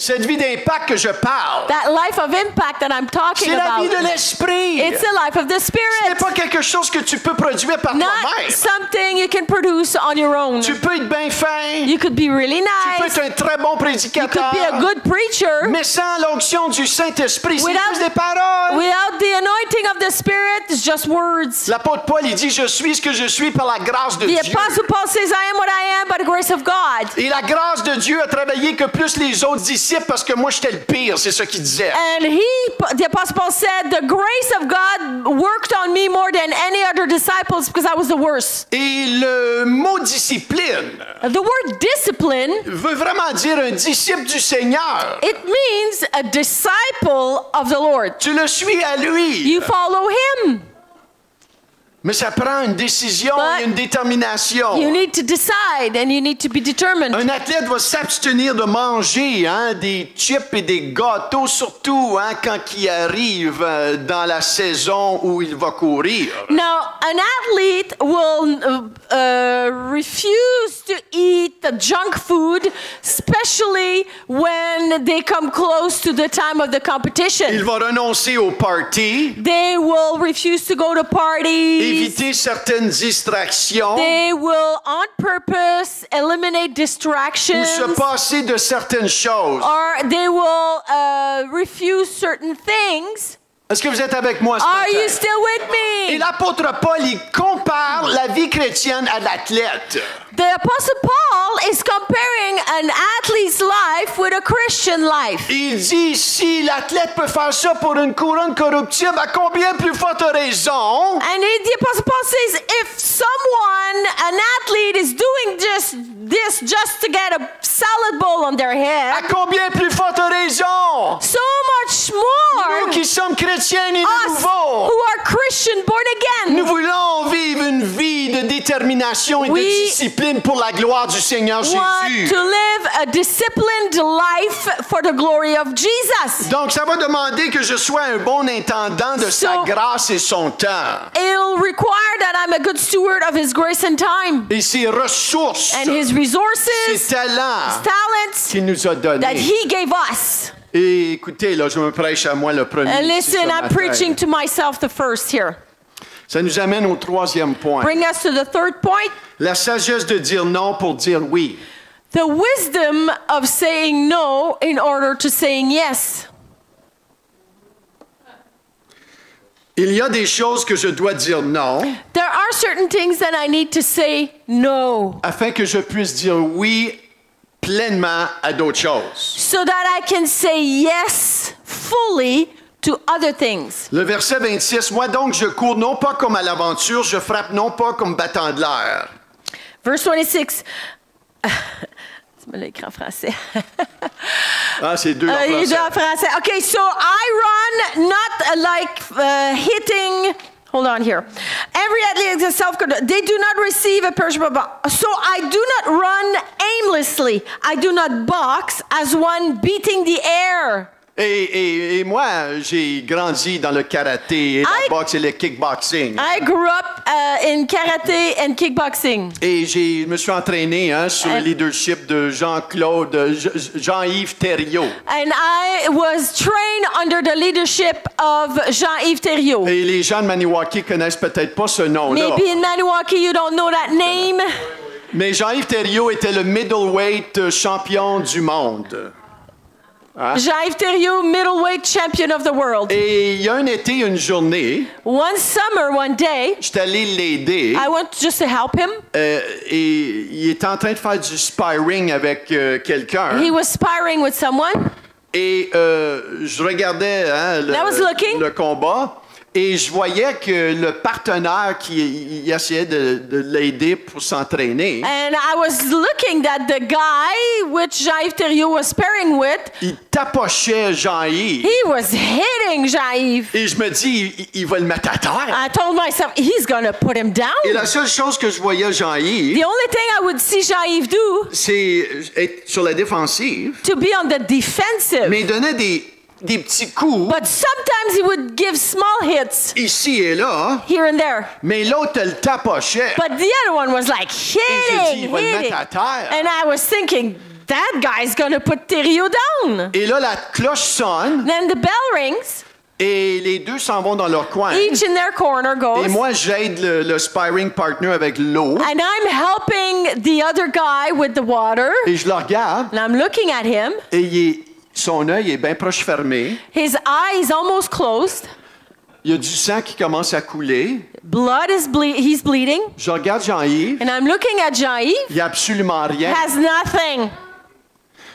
[SPEAKER 1] Cette vie d'impact que je parle,
[SPEAKER 2] That life of impact that I'm talking
[SPEAKER 1] c'est la vie de
[SPEAKER 2] about.
[SPEAKER 1] l'esprit.
[SPEAKER 2] It's the life of the
[SPEAKER 1] Ce n'est
[SPEAKER 2] Spirit,
[SPEAKER 1] pas quelque chose que tu peux produire par
[SPEAKER 2] not
[SPEAKER 1] toi-même.
[SPEAKER 2] something you can produce on your own.
[SPEAKER 1] Tu peux être bien fin,
[SPEAKER 2] You could be really
[SPEAKER 1] tu peux
[SPEAKER 2] nice.
[SPEAKER 1] être un très bon
[SPEAKER 2] You could
[SPEAKER 1] prédicateur,
[SPEAKER 2] be a good preacher.
[SPEAKER 1] mais sans l'onction du Saint-Esprit, c'est
[SPEAKER 2] Without-
[SPEAKER 1] juste des paroles.
[SPEAKER 2] Without the anointing of the Spirit, it's just words.
[SPEAKER 1] L'apôtre Paul, il dit, je suis ce que je suis par la grâce de
[SPEAKER 2] The
[SPEAKER 1] Dieu.
[SPEAKER 2] Apostle Paul says, I am what I am by the grace of God.
[SPEAKER 1] Et la grâce de Dieu a travaillé que plus les autres disciples parce que moi, j'étais le pire, c'est ça qu'il disait.
[SPEAKER 2] And the Apostle Paul said, the grace of God worked on me more than any other disciples because I was the worst.
[SPEAKER 1] Et le mot discipline
[SPEAKER 2] The word discipline,
[SPEAKER 1] veut vraiment dire un disciple du Seigneur.
[SPEAKER 2] it means a disciple of the Lord.
[SPEAKER 1] Tu le suis à lui.
[SPEAKER 2] You follow Him.
[SPEAKER 1] Mais ça prend une décision
[SPEAKER 2] But
[SPEAKER 1] et une détermination.
[SPEAKER 2] you need to decide and you need to be determined.
[SPEAKER 1] Un athlète va s'abstenir de manger des chips et des gâteaux, surtout quand il arrive dans la saison où il va courir.
[SPEAKER 2] Now, an athlete will refuse to eat the junk food, especially when they come close to the time of the competition.
[SPEAKER 1] Il va renoncer au party,
[SPEAKER 2] They will refuse to go to parties.
[SPEAKER 1] éviter certaines distractions
[SPEAKER 2] They will, on purpose, eliminate
[SPEAKER 1] ou
[SPEAKER 2] distractions.
[SPEAKER 1] se passer de certaines choses.
[SPEAKER 2] Or they will refuse certain things.
[SPEAKER 1] Est-ce que vous êtes avec moi ce
[SPEAKER 2] Are
[SPEAKER 1] matin?
[SPEAKER 2] you still with
[SPEAKER 1] Et
[SPEAKER 2] me?
[SPEAKER 1] l'apôtre Paul, il compare la vie chrétienne à l'athlète.
[SPEAKER 2] The Apostle Paul is comparing an athlete's life with a Christian life.
[SPEAKER 1] Il dit, si l'athlète peut faire ça pour une couronne corruptible, à combien plus forte raison
[SPEAKER 2] And the Apostle Paul says, if someone, an athlete, is doing just to get a salad bowl on their
[SPEAKER 1] à
[SPEAKER 2] head,
[SPEAKER 1] combien plus forte raison
[SPEAKER 2] so much
[SPEAKER 1] nous
[SPEAKER 2] more
[SPEAKER 1] qui sommes chrétiens et
[SPEAKER 2] us
[SPEAKER 1] nouveaux,
[SPEAKER 2] who are Christian, born
[SPEAKER 1] nous
[SPEAKER 2] again.
[SPEAKER 1] voulons vivre une vie de détermination et de
[SPEAKER 2] We
[SPEAKER 1] discipline pour la gloire du Seigneur
[SPEAKER 2] Want
[SPEAKER 1] Jésus.
[SPEAKER 2] to live a disciplined life for the glory of Jesus.
[SPEAKER 1] Donc, ça va demander que je sois un bon intendant de sa
[SPEAKER 2] So-
[SPEAKER 1] grâce et son temps.
[SPEAKER 2] It'll require that I'm a good steward of His grace and time
[SPEAKER 1] Et ses ressources,
[SPEAKER 2] and His
[SPEAKER 1] ses
[SPEAKER 2] resources,
[SPEAKER 1] talents
[SPEAKER 2] talents
[SPEAKER 1] qu'il nous a
[SPEAKER 2] that
[SPEAKER 1] donnés.
[SPEAKER 2] He gave us.
[SPEAKER 1] Et écoutez, là, je me prêche à moi le premier.
[SPEAKER 2] And
[SPEAKER 1] ici,
[SPEAKER 2] listen,
[SPEAKER 1] ce
[SPEAKER 2] I'm
[SPEAKER 1] matin.
[SPEAKER 2] preaching to myself the first here.
[SPEAKER 1] Ça nous amène au troisième point.
[SPEAKER 2] Bring us to the third point.
[SPEAKER 1] La sagesse de dire non pour dire oui.
[SPEAKER 2] The wisdom of saying no in order to saying yes.
[SPEAKER 1] Il y a des choses que je dois dire non
[SPEAKER 2] There are certain things that I need to say no
[SPEAKER 1] afin que je puisse dire oui pleinement à d'autres choses.
[SPEAKER 2] so that I can say yes fully to other things.
[SPEAKER 1] Le verset 26, moi donc je cours non pas comme à l'aventure, je frappe non pas comme battant de l'air.
[SPEAKER 2] Verse 26. Tu me l'as écrit en français.
[SPEAKER 1] Ah, c'est deux en
[SPEAKER 2] Il est
[SPEAKER 1] français.
[SPEAKER 2] en français. Okay, so I run not like hitting. Hold on here. Every athlete is self-control. They do not receive a perishable ball. So I do not run aimlessly. I do not box as one beating the air.
[SPEAKER 1] Et moi, j'ai grandi dans le karaté et la
[SPEAKER 2] I-
[SPEAKER 1] boxe et le kickboxing.
[SPEAKER 2] I grew up in karate and kickboxing.
[SPEAKER 1] Et je me suis entraîné sur le leadership de Jean-Yves Thériault.
[SPEAKER 2] And I was trained under the leadership of Jean-Yves Thériault.
[SPEAKER 1] Et les gens de Maniwaki connaissent peut-être pas ce nom-là.
[SPEAKER 2] Maybe in Maniwaki you don't know that name.
[SPEAKER 1] Mais Jean-Yves Thériault était le middleweight champion du monde.
[SPEAKER 2] Jean-Yves Thériault, middleweight champion of the world.
[SPEAKER 1] Et il y a un été, une journée,
[SPEAKER 2] One summer, one day,
[SPEAKER 1] j'étais allé l'aider
[SPEAKER 2] I went just to help him.
[SPEAKER 1] et il était en train de faire du sparring avec quelqu'un.
[SPEAKER 2] He was sparring with someone.
[SPEAKER 1] Et je regardais
[SPEAKER 2] I was looking.
[SPEAKER 1] le combat et je voyais que le partenaire qui il essayait de l'aider pour s'entraîner,
[SPEAKER 2] And I was looking that the guy which Jean-Yves Thériault was sparring with,
[SPEAKER 1] il tapochait Jean-Yves.
[SPEAKER 2] he was hitting Jean-Yves.
[SPEAKER 1] Et je me dis, il va le mettre à terre.
[SPEAKER 2] I told myself, he's going to put him down.
[SPEAKER 1] Et la seule chose que je voyais Jean-Yves,
[SPEAKER 2] The only thing I would see Jean-Yves do,
[SPEAKER 1] c'est être sur la défensive,
[SPEAKER 2] to be on the defensive.
[SPEAKER 1] mais il donnait des petits coups
[SPEAKER 2] But sometimes he would give small hits
[SPEAKER 1] ici et là,
[SPEAKER 2] here and there.
[SPEAKER 1] mais l'autre le tapochait.
[SPEAKER 2] But the other one was like
[SPEAKER 1] j'ai dit, il va le
[SPEAKER 2] hitting.
[SPEAKER 1] mettre à terre.
[SPEAKER 2] And I was thinking, that guy's going to put Thériault down.
[SPEAKER 1] Et là, la cloche sonne
[SPEAKER 2] Then the bell rings.
[SPEAKER 1] et les deux s'en vont dans leur coin.
[SPEAKER 2] Each in their corner goes.
[SPEAKER 1] Et moi, j'aide le sparring partner avec l'eau
[SPEAKER 2] And I'm helping the other guy with the water.
[SPEAKER 1] et je le regarde
[SPEAKER 2] And I'm looking at him.
[SPEAKER 1] et son œil est bien proche fermé.
[SPEAKER 2] His eye is almost closed.
[SPEAKER 1] Il y a du sang qui commence à couler.
[SPEAKER 2] Blood is he's bleeding.
[SPEAKER 1] Je regarde Jean-Yves.
[SPEAKER 2] And I'm looking at Jean-Yves.
[SPEAKER 1] Il n'y a absolument rien.
[SPEAKER 2] Has nothing.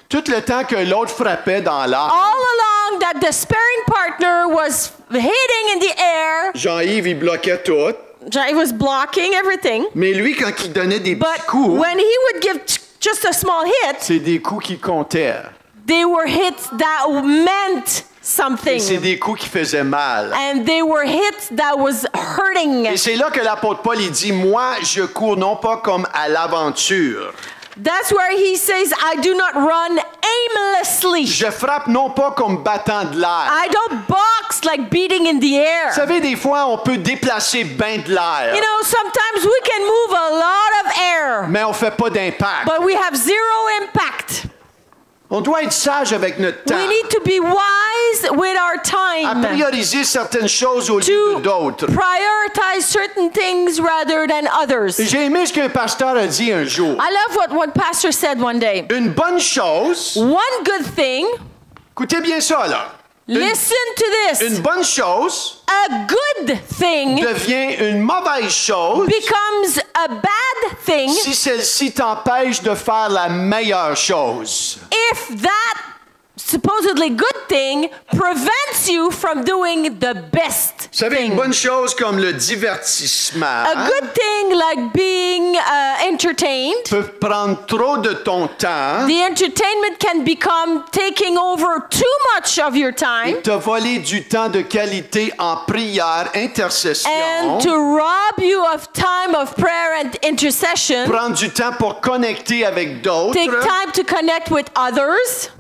[SPEAKER 1] Tout le temps que l'autre frappait dans l'air,
[SPEAKER 2] All along that the sparring partner was hitting in the air.
[SPEAKER 1] Jean-Yves, il bloquait tout.
[SPEAKER 2] Jean-Yves was blocking everything.
[SPEAKER 1] Mais lui, quand il donnait des
[SPEAKER 2] But
[SPEAKER 1] petits coups,
[SPEAKER 2] when he would give just a small hit,
[SPEAKER 1] c'est des coups qui comptaient.
[SPEAKER 2] they were hits that meant something.
[SPEAKER 1] Et c'est des coups qui faisaient mal.
[SPEAKER 2] And they were hits that was hurting.
[SPEAKER 1] Et c'est là que l'apôtre Paul il dit, moi, je cours non pas comme à l'aventure.
[SPEAKER 2] That's where he says, I do not run aimlessly.
[SPEAKER 1] Je frappe non pas comme battant de l'air.
[SPEAKER 2] I don't box like beating in the air.
[SPEAKER 1] Vous savez, des fois, on peut déplacer bien de l'air,
[SPEAKER 2] You know, sometimes we can move a lot of air,
[SPEAKER 1] mais on fait pas d'impact.
[SPEAKER 2] but we have zero impact.
[SPEAKER 1] On doit être sage avec notre temps,
[SPEAKER 2] We need to be wise with our
[SPEAKER 1] à
[SPEAKER 2] time,
[SPEAKER 1] prioriser certaines choses au lieu
[SPEAKER 2] to
[SPEAKER 1] d'autres.
[SPEAKER 2] prioritize certain things rather than others.
[SPEAKER 1] J'ai aimé ce qu'un pasteur a dit un jour.
[SPEAKER 2] I love what one pastor said one day.
[SPEAKER 1] Une bonne chose,
[SPEAKER 2] One good thing,
[SPEAKER 1] écoutez bien ça là.
[SPEAKER 2] listen to
[SPEAKER 1] Une
[SPEAKER 2] this,
[SPEAKER 1] bonne chose
[SPEAKER 2] a good thing
[SPEAKER 1] devient une mauvaise chose
[SPEAKER 2] becomes a bad thing
[SPEAKER 1] si celle-ci t'empêche de faire la meilleure chose.
[SPEAKER 2] if that supposedly good thing prevents you from doing the best
[SPEAKER 1] Vous savez, une
[SPEAKER 2] thing.
[SPEAKER 1] bonne chose comme le divertissement
[SPEAKER 2] A good thing like being entertained.
[SPEAKER 1] peut prendre trop de ton temps
[SPEAKER 2] The entertainment can become taking over too much of your
[SPEAKER 1] et
[SPEAKER 2] time
[SPEAKER 1] te voler du temps de qualité en prière, intercession,
[SPEAKER 2] and to rob you of time of prayer and intercession.
[SPEAKER 1] prendre du temps pour connecter avec d'autres.
[SPEAKER 2] Take time to connect with others.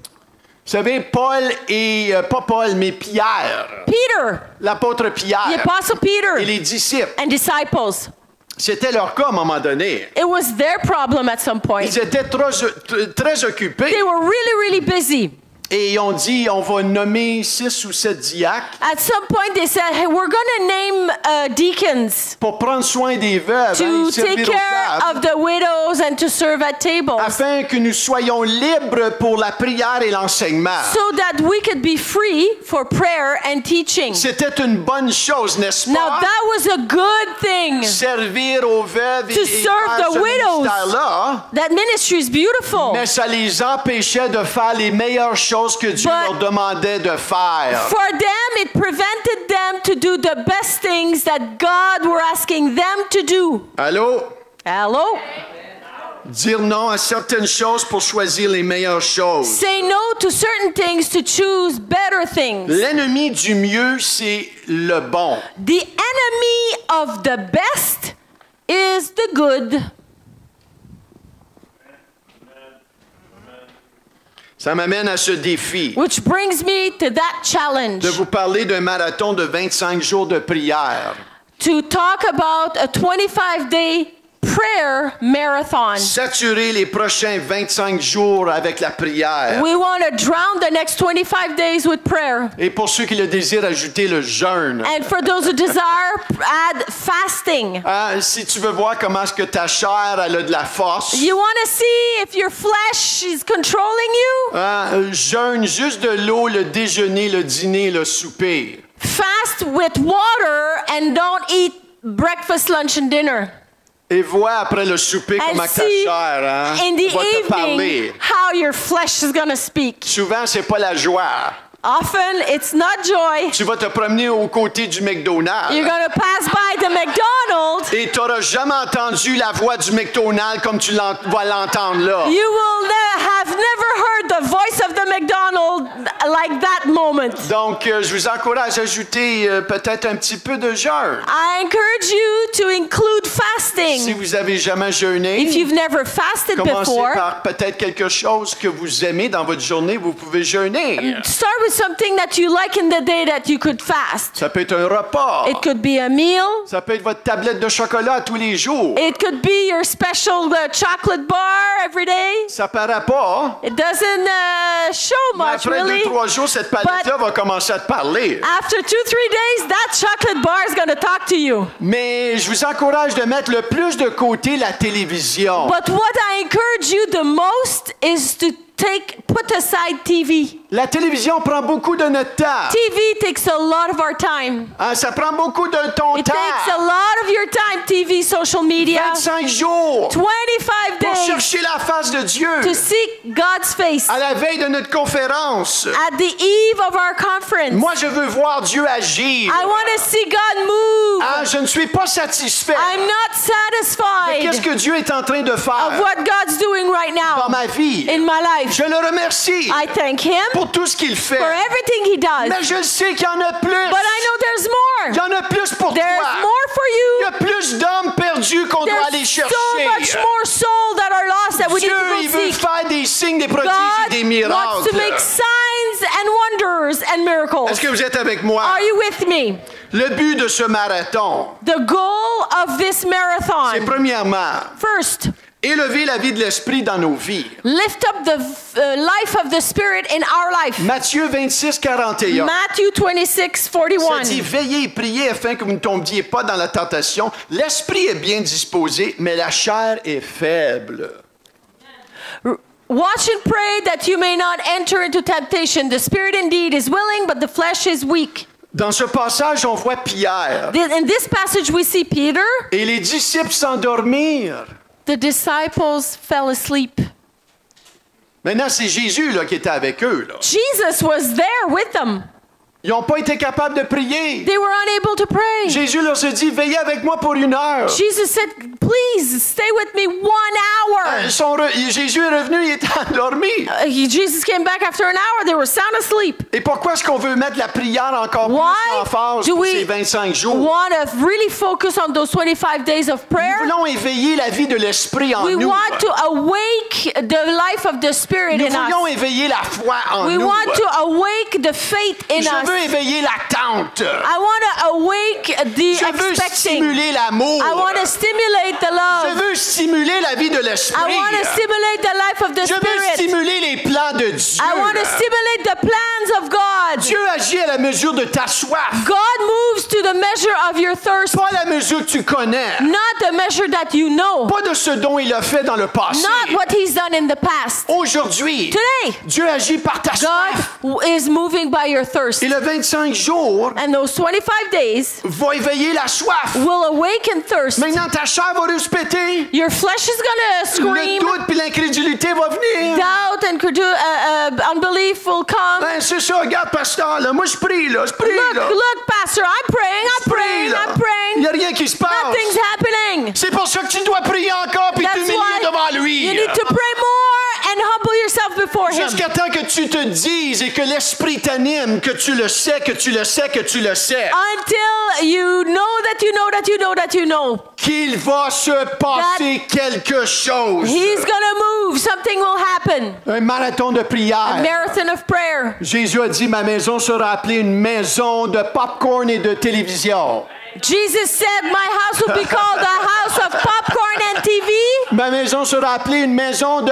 [SPEAKER 1] Vous savez, Paul et, pas Paul, mais Pierre,
[SPEAKER 2] Peter,
[SPEAKER 1] l'apôtre
[SPEAKER 2] the
[SPEAKER 1] Pierre
[SPEAKER 2] apostle
[SPEAKER 1] et
[SPEAKER 2] Peter
[SPEAKER 1] les disciples,
[SPEAKER 2] and disciples.
[SPEAKER 1] c'était leur cas à un moment donné.
[SPEAKER 2] It was their problem at some point.
[SPEAKER 1] Ils étaient très occupés
[SPEAKER 2] They were really busy.
[SPEAKER 1] et ils ont dit, on va nommer 6 ou 7 diacres
[SPEAKER 2] At some point they said, hey, we're going to name deacons
[SPEAKER 1] pour prendre soin des veuves,
[SPEAKER 2] to
[SPEAKER 1] et servir
[SPEAKER 2] take
[SPEAKER 1] aux
[SPEAKER 2] care
[SPEAKER 1] tables,
[SPEAKER 2] of the widows and to serve at tables
[SPEAKER 1] afin que nous soyons libres pour la prière et l'enseignement.
[SPEAKER 2] so that we could be free for prayer and teaching.
[SPEAKER 1] C'était une bonne chose, n'est-ce
[SPEAKER 2] Now
[SPEAKER 1] pas?
[SPEAKER 2] that was a good thing.
[SPEAKER 1] Servir aux veuves
[SPEAKER 2] To
[SPEAKER 1] et
[SPEAKER 2] serve
[SPEAKER 1] faire
[SPEAKER 2] the
[SPEAKER 1] ce
[SPEAKER 2] widows.
[SPEAKER 1] ministère-là,
[SPEAKER 2] That ministry is beautiful.
[SPEAKER 1] mais ça les empêchait de faire les meilleures choses que Dieu
[SPEAKER 2] But-
[SPEAKER 1] leur demandait de faire.
[SPEAKER 2] For them, it prevented them to do the best things that God were asking them to do.
[SPEAKER 1] Allô?
[SPEAKER 2] Hello?
[SPEAKER 1] Dire non à certaines choses pour choisir les meilleures choses.
[SPEAKER 2] Say no to certain things to choose better things.
[SPEAKER 1] L'ennemi du mieux, c'est le bon.
[SPEAKER 2] The enemy of the best is the good.
[SPEAKER 1] Ça m'amène à ce défi
[SPEAKER 2] Which brings me to that challenge
[SPEAKER 1] de vous parler d'un marathon de 25 jours de prière.
[SPEAKER 2] to talk about a 25-day prayer marathon.
[SPEAKER 1] Saturer les prochains 25 jours avec la prière.
[SPEAKER 2] We want to drown the next 25 days with prayer.
[SPEAKER 1] Et pour ceux qui le désirent, ajouter le jeûne.
[SPEAKER 2] And for those who desire, add fasting.
[SPEAKER 1] Hein, si tu veux voir comment est-ce que ta chair elle a de la force,
[SPEAKER 2] You want to see if your flesh is controlling you?
[SPEAKER 1] hein, jeûne juste de l'eau, le déjeuner, le dîner, le souper.
[SPEAKER 2] Fast with water and don't eat breakfast, lunch, and dinner.
[SPEAKER 1] Et vois après le souper
[SPEAKER 2] And
[SPEAKER 1] comment ta
[SPEAKER 2] see
[SPEAKER 1] chair hein,
[SPEAKER 2] in the
[SPEAKER 1] va te parler.
[SPEAKER 2] evening how your flesh is going to speak.
[SPEAKER 1] Souvent, c'est pas la joie.
[SPEAKER 2] Often it's not joy.
[SPEAKER 1] Tu vas te promener aux côtés du McDonald's.
[SPEAKER 2] You're going to pass by the McDonald's.
[SPEAKER 1] Et tu n'auras jamais entendu la voix du McDonald's comme tu vas l'entendre là.
[SPEAKER 2] You will have never heard the voice of the McDonald's like that moment.
[SPEAKER 1] Donc, je vous encourage à ajouter peut-être un petit peu de jeûne.
[SPEAKER 2] I encourage you to include
[SPEAKER 1] Si
[SPEAKER 2] fasting.
[SPEAKER 1] vous avez jamais jeûné,
[SPEAKER 2] If you've never fasted
[SPEAKER 1] commencez
[SPEAKER 2] before,
[SPEAKER 1] par peut-être quelque chose que vous aimez dans votre journée, vous pouvez jeûner.
[SPEAKER 2] start with something that you like in the day that you could fast.
[SPEAKER 1] Ça peut être un repas.
[SPEAKER 2] It could be a meal.
[SPEAKER 1] Ça peut être votre tablette de chocolat tous les jours.
[SPEAKER 2] It could be your special chocolate bar every day.
[SPEAKER 1] Ça paraît pas.
[SPEAKER 2] It doesn't show
[SPEAKER 1] Mais
[SPEAKER 2] much,
[SPEAKER 1] après
[SPEAKER 2] really.
[SPEAKER 1] 2-3 jours, cette palette-là va commencer à te parler.
[SPEAKER 2] After 2-3 days, that chocolate bar is going to talk to you.
[SPEAKER 1] Mais je vous encourage de mettre le plus de côté la télévision.
[SPEAKER 2] But what I encourage you the most is to put aside TV.
[SPEAKER 1] La télévision prend beaucoup de notre temps.
[SPEAKER 2] TV takes a lot of our time.
[SPEAKER 1] Hein, ça prend beaucoup de ton
[SPEAKER 2] It
[SPEAKER 1] temps.
[SPEAKER 2] takes a lot of your time, TV, social media.
[SPEAKER 1] 25 jours
[SPEAKER 2] 25
[SPEAKER 1] pour
[SPEAKER 2] days
[SPEAKER 1] chercher la face de Dieu.
[SPEAKER 2] to seek God's face.
[SPEAKER 1] À la veille de notre conférence,
[SPEAKER 2] At the eve of our conference,
[SPEAKER 1] moi je veux voir Dieu agir.
[SPEAKER 2] I want to see God move.
[SPEAKER 1] Ah, je ne suis pas satisfait.
[SPEAKER 2] I'm not
[SPEAKER 1] Qu'est-ce
[SPEAKER 2] satisfied
[SPEAKER 1] que Dieu est en train de
[SPEAKER 2] of
[SPEAKER 1] faire
[SPEAKER 2] what God's doing right
[SPEAKER 1] dans
[SPEAKER 2] now
[SPEAKER 1] ma vie?
[SPEAKER 2] in my life. life.
[SPEAKER 1] Je le remercie
[SPEAKER 2] I thank him
[SPEAKER 1] pour tout ce qu'il fait.
[SPEAKER 2] for everything he does.
[SPEAKER 1] Mais je sais qu'il y en a plus.
[SPEAKER 2] But I know there's
[SPEAKER 1] Il y
[SPEAKER 2] more.
[SPEAKER 1] en a plus pour
[SPEAKER 2] There's
[SPEAKER 1] toi.
[SPEAKER 2] more for
[SPEAKER 1] Il y
[SPEAKER 2] you.
[SPEAKER 1] a plus d'hommes perdus qu'on doit aller
[SPEAKER 2] There's
[SPEAKER 1] chercher.
[SPEAKER 2] so much more souls that are lost that we need
[SPEAKER 1] Dieu,
[SPEAKER 2] to
[SPEAKER 1] il
[SPEAKER 2] go
[SPEAKER 1] veut
[SPEAKER 2] seek.
[SPEAKER 1] faire des signes, des prodiges et des
[SPEAKER 2] God wants to make
[SPEAKER 1] miracles.
[SPEAKER 2] signs and wonders and miracles.
[SPEAKER 1] Est-ce que vous êtes avec moi?
[SPEAKER 2] Are you with me?
[SPEAKER 1] Le but de ce marathon,
[SPEAKER 2] The goal of this
[SPEAKER 1] c'est
[SPEAKER 2] marathon,
[SPEAKER 1] premièrement,
[SPEAKER 2] first,
[SPEAKER 1] élever la vie de l'esprit dans nos vies.
[SPEAKER 2] lift up the life of the Spirit in our life.
[SPEAKER 1] Matthieu 26, 41.
[SPEAKER 2] Matthew 26,
[SPEAKER 1] Ça
[SPEAKER 2] 41.
[SPEAKER 1] dit, veillez et priez afin que vous ne tombiez pas dans la tentation. L'esprit est bien disposé, mais la chair est faible.
[SPEAKER 2] Watch and pray that you may not enter into temptation. The spirit indeed is willing, but the flesh is weak.
[SPEAKER 1] Dans ce passage, on voit Pierre
[SPEAKER 2] In this passage, we see Peter.
[SPEAKER 1] et les disciples s'endormirent.
[SPEAKER 2] The disciples fell asleep.
[SPEAKER 1] Maintenant, c'est Jésus là, qui était avec eux. Là.
[SPEAKER 2] Jesus was there with them.
[SPEAKER 1] Ils n'ont pas été capables de prier.
[SPEAKER 2] They were unable to pray.
[SPEAKER 1] Jésus leur a dit, veillez avec moi pour 1 heure.
[SPEAKER 2] Jesus said, please stay with me 1 hour.
[SPEAKER 1] Jésus est revenu, il était endormi.
[SPEAKER 2] Jesus came back after an hour. They were sound asleep.
[SPEAKER 1] Et pourquoi est-ce qu'on veut mettre la prière encore plus
[SPEAKER 2] Why
[SPEAKER 1] en phase
[SPEAKER 2] do
[SPEAKER 1] pour
[SPEAKER 2] we
[SPEAKER 1] ces 25 jours?
[SPEAKER 2] want to really focus on those 25 days of
[SPEAKER 1] Nous
[SPEAKER 2] prayer?
[SPEAKER 1] voulons éveiller la vie de l'esprit en
[SPEAKER 2] We
[SPEAKER 1] nous.
[SPEAKER 2] want to awake the life of the Spirit
[SPEAKER 1] Nous
[SPEAKER 2] in
[SPEAKER 1] voulions
[SPEAKER 2] us.
[SPEAKER 1] éveiller la foi en
[SPEAKER 2] We
[SPEAKER 1] nous.
[SPEAKER 2] want to awake the faith in
[SPEAKER 1] Je veux
[SPEAKER 2] us.
[SPEAKER 1] éveiller l'attente.
[SPEAKER 2] I want to awake the
[SPEAKER 1] Je veux
[SPEAKER 2] expecting.
[SPEAKER 1] stimuler l'amour.
[SPEAKER 2] I want to stimulate the
[SPEAKER 1] Je
[SPEAKER 2] love.
[SPEAKER 1] veux stimuler la vie de l'esprit.
[SPEAKER 2] I want to stimulate the life of the
[SPEAKER 1] Je veux
[SPEAKER 2] Spirit.
[SPEAKER 1] stimuler les plans de Dieu.
[SPEAKER 2] I want to stimulate the plans of God.
[SPEAKER 1] Dieu agit à la mesure de ta soif.
[SPEAKER 2] God moves to the measure of your thirst,
[SPEAKER 1] Pas à la mesure que tu connais.
[SPEAKER 2] not the measure that you know,
[SPEAKER 1] Pas de ce dont il a fait dans le passé.
[SPEAKER 2] not what He's done in the past.
[SPEAKER 1] Aujourd'hui,
[SPEAKER 2] Today,
[SPEAKER 1] Dieu agit par ta soif.
[SPEAKER 2] God is moving by your thirst.
[SPEAKER 1] Et le 25 jours
[SPEAKER 2] And those 25 days
[SPEAKER 1] va éveiller la soif.
[SPEAKER 2] will awaken thirst.
[SPEAKER 1] Maintenant, ta chair va respecter.
[SPEAKER 2] Your flesh is going to
[SPEAKER 1] Le
[SPEAKER 2] scream.
[SPEAKER 1] doute puis l'incrédulité va venir.
[SPEAKER 2] Doubt and unbelief will come.
[SPEAKER 1] Ben, c'est ça, regarde, pasteur, là. Moi, je prie, là. Je prie, là.
[SPEAKER 2] Look, Pastor, I'm praying,
[SPEAKER 1] Je prie, là.
[SPEAKER 2] I'm
[SPEAKER 1] Il
[SPEAKER 2] praying.
[SPEAKER 1] n'y a rien qui se passe.
[SPEAKER 2] Nothing's happening.
[SPEAKER 1] C'est pour ça que tu dois prier encore puis
[SPEAKER 2] That's
[SPEAKER 1] t'humilier
[SPEAKER 2] why
[SPEAKER 1] devant lui.
[SPEAKER 2] you need to pray more and humble yourself before Him.
[SPEAKER 1] Jusqu'à temps que tu te dises et que l'esprit t'anime, que tu le sais, que tu le sais, que tu le sais.
[SPEAKER 2] Until you know that you know that you know that you know.
[SPEAKER 1] Qu'il va se passer quelque chose.
[SPEAKER 2] He's gonna move. Something will happen.
[SPEAKER 1] Un marathon de prière.
[SPEAKER 2] Marathon of prayer.
[SPEAKER 1] Jésus a dit, ma maison sera appelée une maison de popcorn et de télévision.
[SPEAKER 2] Jesus said, my house will be called a house of popcorn and TV.
[SPEAKER 1] Ma maison sera appelée une maison de...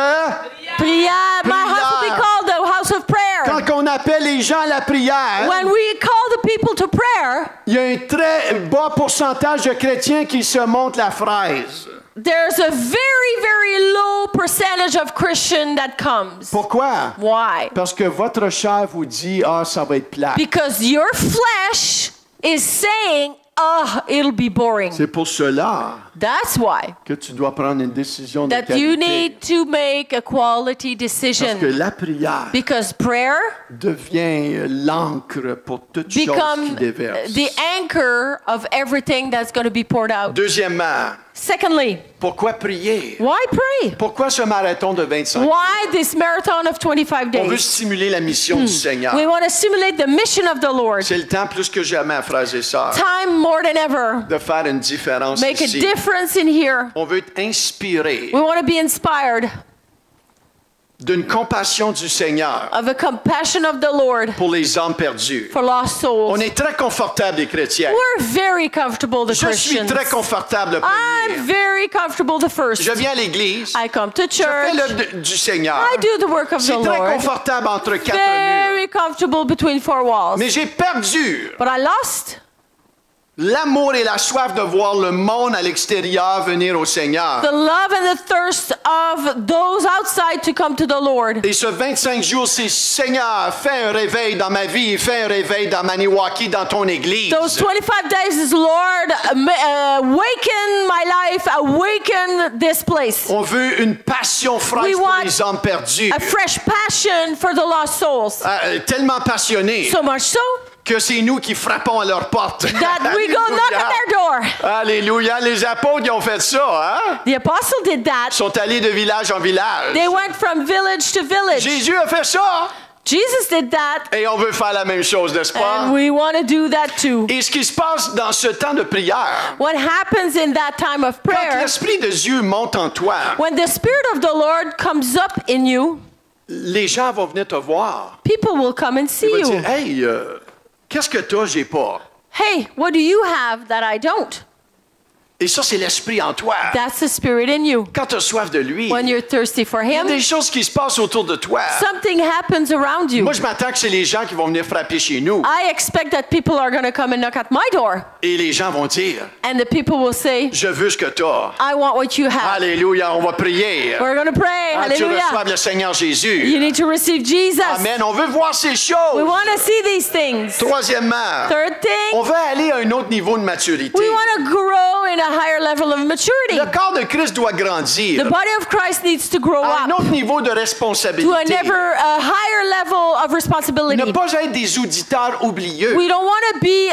[SPEAKER 2] Prière. My house will be called a house of prayer.
[SPEAKER 1] Quand on appelle les gens à la prière,
[SPEAKER 2] When we call the people to prayer,
[SPEAKER 1] il y a un très bas pourcentage de chrétiens qui se montent la fraise.
[SPEAKER 2] there's a very, very low percentage of Christian that comes.
[SPEAKER 1] Pourquoi?
[SPEAKER 2] Why?
[SPEAKER 1] Parce que votre chair vous dit, ah, ça va être plat.
[SPEAKER 2] Because your flesh is saying, it'll be boring.
[SPEAKER 1] C'est pour cela
[SPEAKER 2] That's why
[SPEAKER 1] que tu dois prendre une décision de
[SPEAKER 2] that
[SPEAKER 1] qualité.
[SPEAKER 2] you need to make a quality
[SPEAKER 1] Parce que
[SPEAKER 2] decision.
[SPEAKER 1] la prière
[SPEAKER 2] Because prayer
[SPEAKER 1] devient l'encre pour toute chose qui
[SPEAKER 2] becomes
[SPEAKER 1] déverse.
[SPEAKER 2] the anchor of everything that's going to be poured out.
[SPEAKER 1] Deuxièmement,
[SPEAKER 2] Secondly,
[SPEAKER 1] pourquoi prier?
[SPEAKER 2] why pray?
[SPEAKER 1] Pourquoi ce marathon de 25 jours?
[SPEAKER 2] Why this marathon of 25
[SPEAKER 1] On veut
[SPEAKER 2] days?
[SPEAKER 1] stimuler la mission du Seigneur.
[SPEAKER 2] We want to stimulate the mission of the Lord.
[SPEAKER 1] C'est le temps plus que jamais, frères et sœurs,
[SPEAKER 2] Time more than ever.
[SPEAKER 1] de faire une différence
[SPEAKER 2] Make a
[SPEAKER 1] ici.
[SPEAKER 2] difference in here.
[SPEAKER 1] On veut être inspiré
[SPEAKER 2] We want to be inspired
[SPEAKER 1] d'une compassion du Seigneur
[SPEAKER 2] of the compassion of the Lord
[SPEAKER 1] pour les âmes perdues.
[SPEAKER 2] for lost souls.
[SPEAKER 1] On est très confortable, les chrétiens.
[SPEAKER 2] We're very comfortable, the
[SPEAKER 1] Je suis
[SPEAKER 2] Christians.
[SPEAKER 1] très confortable. le
[SPEAKER 2] I'm
[SPEAKER 1] premier.
[SPEAKER 2] very comfortable the first.
[SPEAKER 1] Je viens à l'église.
[SPEAKER 2] I come to
[SPEAKER 1] Je fais
[SPEAKER 2] church.
[SPEAKER 1] l'œuvre du Seigneur.
[SPEAKER 2] I do the work of the
[SPEAKER 1] C'est très
[SPEAKER 2] Lord.
[SPEAKER 1] confortable entre quatre murs.
[SPEAKER 2] Very comfortable between four walls.
[SPEAKER 1] Mais j'ai perdu
[SPEAKER 2] But I lost
[SPEAKER 1] l'amour et la soif de voir le monde à l'extérieur venir au Seigneur.
[SPEAKER 2] the love and the thirst of those outside to come to the Lord.
[SPEAKER 1] Et ce 25 jours, c'est Seigneur, fais un réveil dans ma vie, fais un réveil dans Maniwaki, dans ton église.
[SPEAKER 2] Those 25 days is, Lord, awaken my life, awaken this place.
[SPEAKER 1] On veut une passion fraîche
[SPEAKER 2] We
[SPEAKER 1] pour
[SPEAKER 2] want
[SPEAKER 1] les hommes perdus.
[SPEAKER 2] A fresh passion for the lost souls.
[SPEAKER 1] Tellement passionné
[SPEAKER 2] So much so
[SPEAKER 1] que c'est nous qui frappons à leur porte.
[SPEAKER 2] that we go knock at their door.
[SPEAKER 1] Alléluia. Les apôtres, ils ont fait ça, hein?
[SPEAKER 2] The apostle did that.
[SPEAKER 1] Ils sont allés de village en village.
[SPEAKER 2] They went from village to village.
[SPEAKER 1] Jésus a fait ça.
[SPEAKER 2] Jesus did that,
[SPEAKER 1] Et on veut faire la même chose, n'est-ce pas?
[SPEAKER 2] and we want to do that too.
[SPEAKER 1] Et ce qui se passe dans ce temps de prière,
[SPEAKER 2] What happens in that time of
[SPEAKER 1] quand
[SPEAKER 2] prayer,
[SPEAKER 1] l'Esprit de Dieu monte en toi,
[SPEAKER 2] when the Spirit of the Lord comes up in you,
[SPEAKER 1] les gens vont venir te voir.
[SPEAKER 2] people will come and see
[SPEAKER 1] Ils vont
[SPEAKER 2] you.
[SPEAKER 1] dire, hey, qu'est-ce que toi, j'ai pas?
[SPEAKER 2] Hey, what do you have that I don't?
[SPEAKER 1] Et ça, c'est l'Esprit en toi.
[SPEAKER 2] That's the Spirit in you.
[SPEAKER 1] Quand tu as soif de lui,
[SPEAKER 2] When you're thirsty for
[SPEAKER 1] il y a
[SPEAKER 2] Him,
[SPEAKER 1] des choses qui se passent autour de toi.
[SPEAKER 2] something happens around you.
[SPEAKER 1] Moi, je m'attends que c'est les gens qui vont venir frapper chez nous.
[SPEAKER 2] I expect that people are going to come and knock at my door,
[SPEAKER 1] Et les gens vont dire,
[SPEAKER 2] and the people will say,
[SPEAKER 1] je veux ce que tu as.
[SPEAKER 2] I want what you have.
[SPEAKER 1] Alléluia, on va prier.
[SPEAKER 2] We're going to pray.
[SPEAKER 1] Ah, tu
[SPEAKER 2] Hallelujah.
[SPEAKER 1] reçoives le Seigneur Jésus.
[SPEAKER 2] You need to receive Jesus.
[SPEAKER 1] Amen. On veut voir ces
[SPEAKER 2] We
[SPEAKER 1] choses.
[SPEAKER 2] want to see these things.
[SPEAKER 1] Troisièmement,
[SPEAKER 2] Third
[SPEAKER 1] on
[SPEAKER 2] thing,
[SPEAKER 1] veut aller à un autre niveau de maturité.
[SPEAKER 2] we want to grow in a higher level of maturity.
[SPEAKER 1] Le corps de Christ doit
[SPEAKER 2] The
[SPEAKER 1] grandir
[SPEAKER 2] body of Christ needs to grow
[SPEAKER 1] à un
[SPEAKER 2] up
[SPEAKER 1] autre niveau de
[SPEAKER 2] to
[SPEAKER 1] responsabilité.
[SPEAKER 2] a higher level of
[SPEAKER 1] Ne
[SPEAKER 2] responsibility.
[SPEAKER 1] pas être des auditeurs oublieux,
[SPEAKER 2] We don't want to be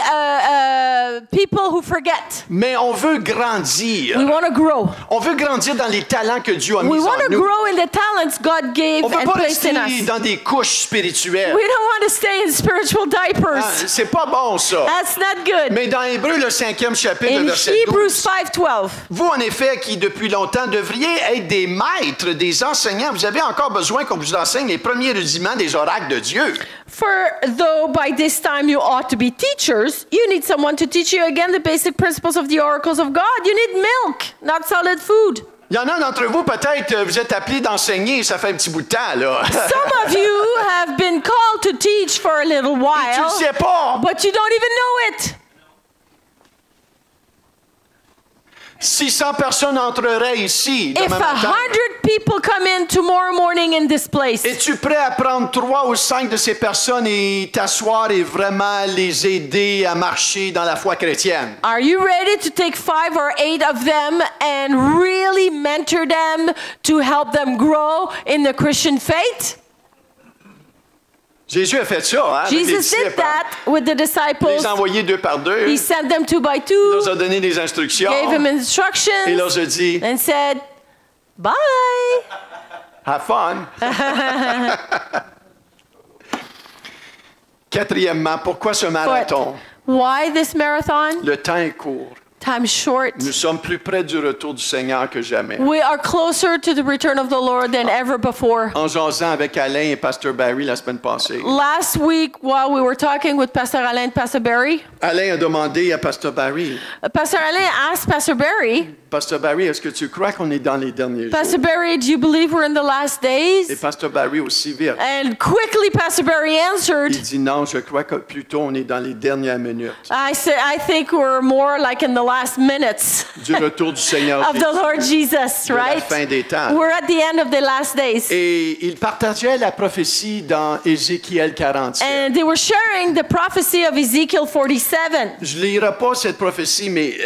[SPEAKER 2] people who forget.
[SPEAKER 1] mais on veut
[SPEAKER 2] We
[SPEAKER 1] grandir.
[SPEAKER 2] want to grow.
[SPEAKER 1] On veut grandir dans les talents que Dieu a mis
[SPEAKER 2] We want
[SPEAKER 1] en
[SPEAKER 2] to
[SPEAKER 1] nous.
[SPEAKER 2] grow in the talents God gave
[SPEAKER 1] On ne veut
[SPEAKER 2] and
[SPEAKER 1] pas
[SPEAKER 2] placed
[SPEAKER 1] rester
[SPEAKER 2] in us.
[SPEAKER 1] dans des couches spirituelles.
[SPEAKER 2] We don't want to stay in spiritual
[SPEAKER 1] Ah,
[SPEAKER 2] diapers.
[SPEAKER 1] c'est pas bon, ça.
[SPEAKER 2] That's not good.
[SPEAKER 1] Mais dans Hébreux, le 5e chapitre,
[SPEAKER 2] In
[SPEAKER 1] verset
[SPEAKER 2] Hebrews
[SPEAKER 1] 12.
[SPEAKER 2] 5:12,
[SPEAKER 1] Vous, en effet, qui depuis longtemps devriez être des maîtres, des enseignants, vous avez encore besoin qu'on vous enseigne les premiers rudiments des oracles de Dieu.
[SPEAKER 2] for though by this time you ought to be teachers, you need someone to teach you again the basic principles of the oracles of God. You need milk, not solid food.
[SPEAKER 1] Il y en a d'entre vous, peut-être, vous êtes appelés d'enseigner, ça fait un petit bout de temps, là.
[SPEAKER 2] Some of you have been called to teach for a little
[SPEAKER 1] Tu le
[SPEAKER 2] while,
[SPEAKER 1] sais pas.
[SPEAKER 2] but you don't even know it.
[SPEAKER 1] 600 personnes entreraient ici
[SPEAKER 2] If
[SPEAKER 1] demain matin.
[SPEAKER 2] 100 people come in tomorrow morning in this place,
[SPEAKER 1] Es-tu prêt à prendre 3 ou 5 de ces personnes et t'asseoir et vraiment les aider à marcher dans la foi chrétienne?
[SPEAKER 2] are you ready to take 5 or 8 of them and really mentor them to help them grow in the Christian faith?
[SPEAKER 1] Jésus a fait ça, hein, avec les
[SPEAKER 2] Jesus did
[SPEAKER 1] disciples, hein.
[SPEAKER 2] that with the disciples.
[SPEAKER 1] Les a envoyés 2 par 2.
[SPEAKER 2] He sent them 2 by
[SPEAKER 1] Il
[SPEAKER 2] 2,
[SPEAKER 1] leur a donné des instructions.
[SPEAKER 2] gave them
[SPEAKER 1] Et
[SPEAKER 2] instructions,
[SPEAKER 1] leur a dit,
[SPEAKER 2] and said, bye.
[SPEAKER 1] have fun. Quatrièmement, pourquoi ce marathon?
[SPEAKER 2] Why this marathon?
[SPEAKER 1] Le temps est court.
[SPEAKER 2] Time's short.
[SPEAKER 1] Nous sommes plus près du retour du Seigneur que jamais.
[SPEAKER 2] We are closer to the return of the Lord than ever before.
[SPEAKER 1] En jasant avec Alain et Pasteur Barry la semaine passée,
[SPEAKER 2] Last week, while we were talking with Pastor Alain and Pastor Barry,
[SPEAKER 1] Alain a demandé à Pasteur Barry,
[SPEAKER 2] Pastor Alain asked Pastor Barry,
[SPEAKER 1] Pasteur Barry, est-ce que tu crois qu'on est dans les derniers jours?
[SPEAKER 2] Pastor Barry, do you believe we're in the last
[SPEAKER 1] Et
[SPEAKER 2] days?
[SPEAKER 1] Pasteur Barry aussi vite.
[SPEAKER 2] And quickly Pastor Barry answered,
[SPEAKER 1] Il dit non, je crois que plutôt on est dans les dernières minutes
[SPEAKER 2] I said, I think we're more like in the last minutes
[SPEAKER 1] du retour du Seigneur
[SPEAKER 2] of the
[SPEAKER 1] Jésus,
[SPEAKER 2] Lord Jesus,
[SPEAKER 1] de la
[SPEAKER 2] right?
[SPEAKER 1] fin des temps.
[SPEAKER 2] We're at the end of the last days.
[SPEAKER 1] Et il partageait la prophétie dans Ézéchiel 47.
[SPEAKER 2] And they were sharing the prophecy of Ezekiel 47.
[SPEAKER 1] Je ne lirai pas cette prophétie, mais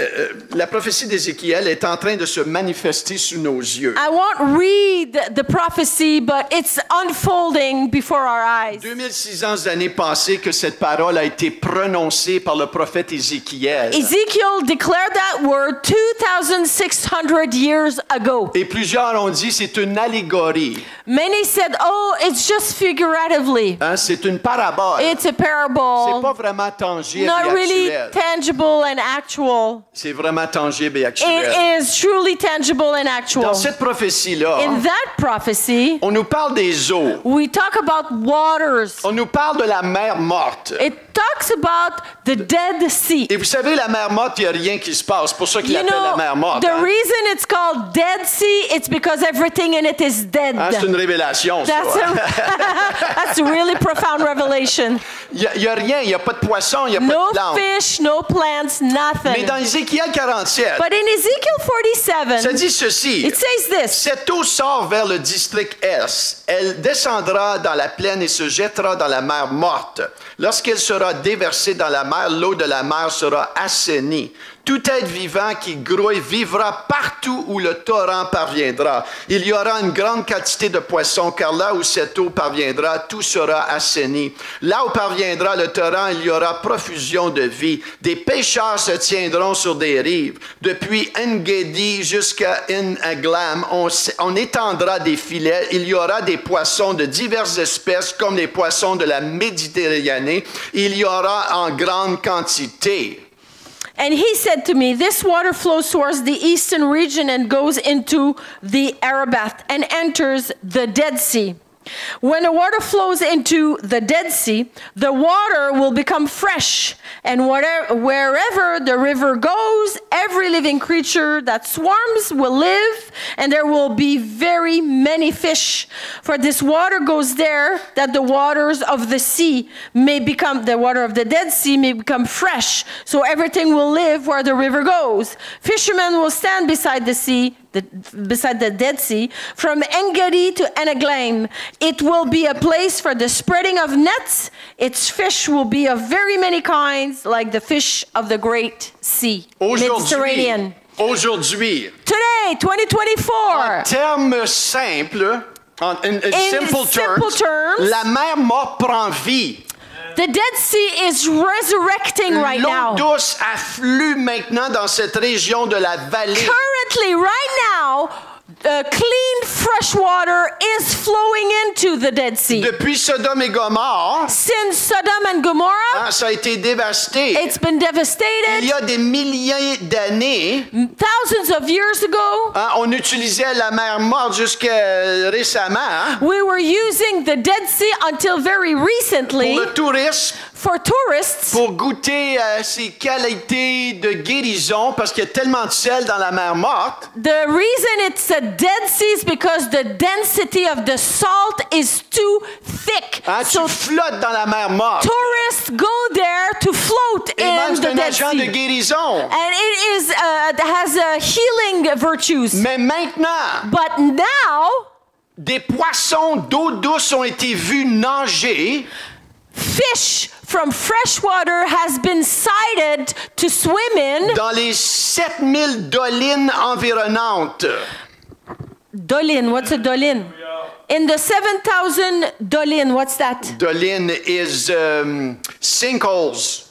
[SPEAKER 1] la prophétie d'Ézéchiel est en train de se manifester sous nos yeux.
[SPEAKER 2] I won't read the prophecy, but it's unfolding before our eyes.
[SPEAKER 1] 2600 années passées que cette parole a été prononcée par le prophète Ézéchiel.
[SPEAKER 2] Ezekiel declared that word 2,600 years ago.
[SPEAKER 1] Et plusieurs ont dit c'est une allégorie.
[SPEAKER 2] Many said, oh, it's just figuratively.
[SPEAKER 1] Hein, c'est une parabole.
[SPEAKER 2] It's a
[SPEAKER 1] C'est
[SPEAKER 2] parable.
[SPEAKER 1] pas vraiment tangible
[SPEAKER 2] Not
[SPEAKER 1] et
[SPEAKER 2] really
[SPEAKER 1] actuel.
[SPEAKER 2] tangible and actual.
[SPEAKER 1] C'est vraiment tangible et actuel.
[SPEAKER 2] It is truly tangible and actual.
[SPEAKER 1] Dans cette prophétie-là,
[SPEAKER 2] In that prophecy,
[SPEAKER 1] on nous parle des eaux.
[SPEAKER 2] we talk about waters.
[SPEAKER 1] On nous parle de la mer morte.
[SPEAKER 2] It talks about the Dead Sea.
[SPEAKER 1] Et vous savez, la mer morte, il n'y a rien qui se passe. C'est pour ça qu'il
[SPEAKER 2] You
[SPEAKER 1] l'appelle la
[SPEAKER 2] know,
[SPEAKER 1] mer morte.
[SPEAKER 2] the
[SPEAKER 1] hein.
[SPEAKER 2] reason it's called Dead Sea, it's because everything in it is dead.
[SPEAKER 1] Hein, c'est une révélation, ça.
[SPEAKER 2] That's a really profound revelation.
[SPEAKER 1] Il n'y a rien, il n'y a pas de poisson, il n'y a pas
[SPEAKER 2] No
[SPEAKER 1] de plante.
[SPEAKER 2] fish, no plants,
[SPEAKER 1] Mais
[SPEAKER 2] nothing.
[SPEAKER 1] dans Ézéchiel 47,
[SPEAKER 2] But in Ezekiel
[SPEAKER 1] ça
[SPEAKER 2] 47,
[SPEAKER 1] dit ceci.
[SPEAKER 2] it says this.
[SPEAKER 1] Cette eau sort vers le district Est. Elle descendra dans la plaine et se jettera dans la mer morte. Lorsqu'elle sera déversée dans la mer, l'eau de la mer sera assainie. Tout être vivant qui grouille vivra partout où le torrent parviendra. Il y aura une grande quantité de poissons, car là où cette eau parviendra, tout sera assaini. Là où parviendra le torrent, il y aura profusion de vie. Des pêcheurs se tiendront sur des rives. Depuis En-Gedi jusqu'à En-Aglam, on étendra des filets. Il y aura des poissons de diverses espèces, comme les poissons de la Méditerranée. Il y aura en grande quantité.
[SPEAKER 2] And he said to me, this water flows towards the eastern region and goes into the Arabath and enters the Dead Sea. When the water flows into the Dead Sea, the water will become fresh, and wherever the river goes, every living creature that swarms will live, and there will be very many fish. For this water goes there, that the waters of the sea may become, the water of the Dead Sea may become fresh, so everything will live where the river goes. Fishermen will stand beside the sea, beside the Dead Sea, from En-Gedi to En-Aglaim. It will be a place for the spreading of nets. Its fish will be of very many kinds, like the fish of the great sea, Mediterranean.
[SPEAKER 1] Aujourd'hui,
[SPEAKER 2] Today, 2024,
[SPEAKER 1] en termes simples, in simple terms, la mer morte prend vie.
[SPEAKER 2] the Dead Sea is resurrecting right
[SPEAKER 1] L'eau
[SPEAKER 2] now.
[SPEAKER 1] douce afflue maintenant dans cette région de la vallée.
[SPEAKER 2] Currently, right now, clean fresh water is flowing into the Dead Sea.
[SPEAKER 1] Depuis Sodome et Gomorrhe,
[SPEAKER 2] Since Sodom and Gomorrah,
[SPEAKER 1] ça a été dévasté.
[SPEAKER 2] it's been
[SPEAKER 1] Il
[SPEAKER 2] devastated.
[SPEAKER 1] y a des milliers d'années,
[SPEAKER 2] Thousands of years ago,
[SPEAKER 1] on utilisait la mer morte jusqu'à récemment
[SPEAKER 2] we were using the Dead Sea until very recently
[SPEAKER 1] pour le tourisme,
[SPEAKER 2] for tourists
[SPEAKER 1] pour goûter ses qualités de guérison, parce qu'il y a tellement de sel dans la mer morte.
[SPEAKER 2] The reason it's a Dead Sea is because the density of the salt is too thick.
[SPEAKER 1] Tu
[SPEAKER 2] So
[SPEAKER 1] flottes dans la mer morte.
[SPEAKER 2] tourists go there to float
[SPEAKER 1] Et même
[SPEAKER 2] in
[SPEAKER 1] c'est
[SPEAKER 2] the
[SPEAKER 1] un
[SPEAKER 2] Dead
[SPEAKER 1] agent de
[SPEAKER 2] Sea.
[SPEAKER 1] guérison.
[SPEAKER 2] And it has healing virtues.
[SPEAKER 1] Mais maintenant,
[SPEAKER 2] But now,
[SPEAKER 1] des poissons d'eau douce ont été vus nager
[SPEAKER 2] fish from fresh water has been sighted to swim in.
[SPEAKER 1] dans les 7000 dolines environnantes.
[SPEAKER 2] Dolin, what's a dolin? In the 7,000 dolin, what's that?
[SPEAKER 1] Doline is sinkholes.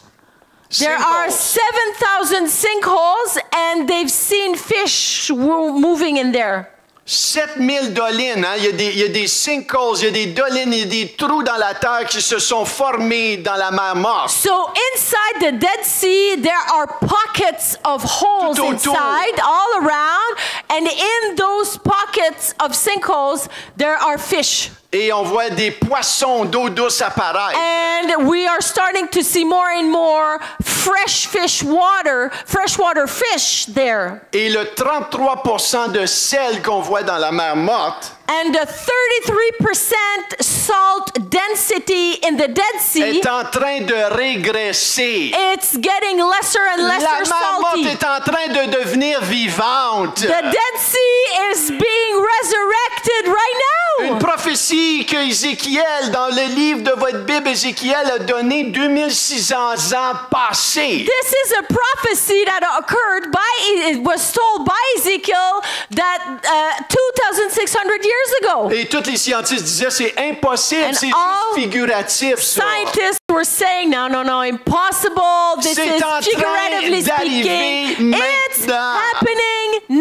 [SPEAKER 2] There are 7,000 sinkholes, and they've seen fish moving in there.
[SPEAKER 1] 7000 dolines, hein? Il y a des sinkholes, il y a des dolines, il y a des trous dans la terre qui se sont formés dans la mer morte.
[SPEAKER 2] So inside the Dead Sea, there are pockets of holes
[SPEAKER 1] Tout autour.
[SPEAKER 2] inside, all around, and in those pockets of sinkholes, there are fish.
[SPEAKER 1] Et on voit des poissons d'eau douce apparaître.
[SPEAKER 2] And we are starting to see more and more freshwater fish there.
[SPEAKER 1] Et le 33% de sel qu'on voit dans la mer morte
[SPEAKER 2] And the 33% salt density in the Dead Sea,
[SPEAKER 1] est en train de régresser.
[SPEAKER 2] it's getting lesser and
[SPEAKER 1] La
[SPEAKER 2] lesser
[SPEAKER 1] mer morte
[SPEAKER 2] salty.
[SPEAKER 1] est en train de devenir vivante.
[SPEAKER 2] The Dead Sea is being resurrected right
[SPEAKER 1] Une
[SPEAKER 2] now.
[SPEAKER 1] prophétie que Ézéchiel, dans le livre de votre Bible, Ézéchiel a donné 2600 ans passés.
[SPEAKER 2] This is a prophecy that occurred it was told by Ezekiel that 2,600 years ago.
[SPEAKER 1] Et tous les scientifiques disaient c'est impossible,
[SPEAKER 2] And
[SPEAKER 1] c'est
[SPEAKER 2] all
[SPEAKER 1] juste figuratif. Ça.
[SPEAKER 2] Scientists were saying, no, impossible. This
[SPEAKER 1] C'est
[SPEAKER 2] is
[SPEAKER 1] en train
[SPEAKER 2] figuratively
[SPEAKER 1] d'arriver
[SPEAKER 2] speaking. It's
[SPEAKER 1] maintenant.
[SPEAKER 2] happening
[SPEAKER 1] Et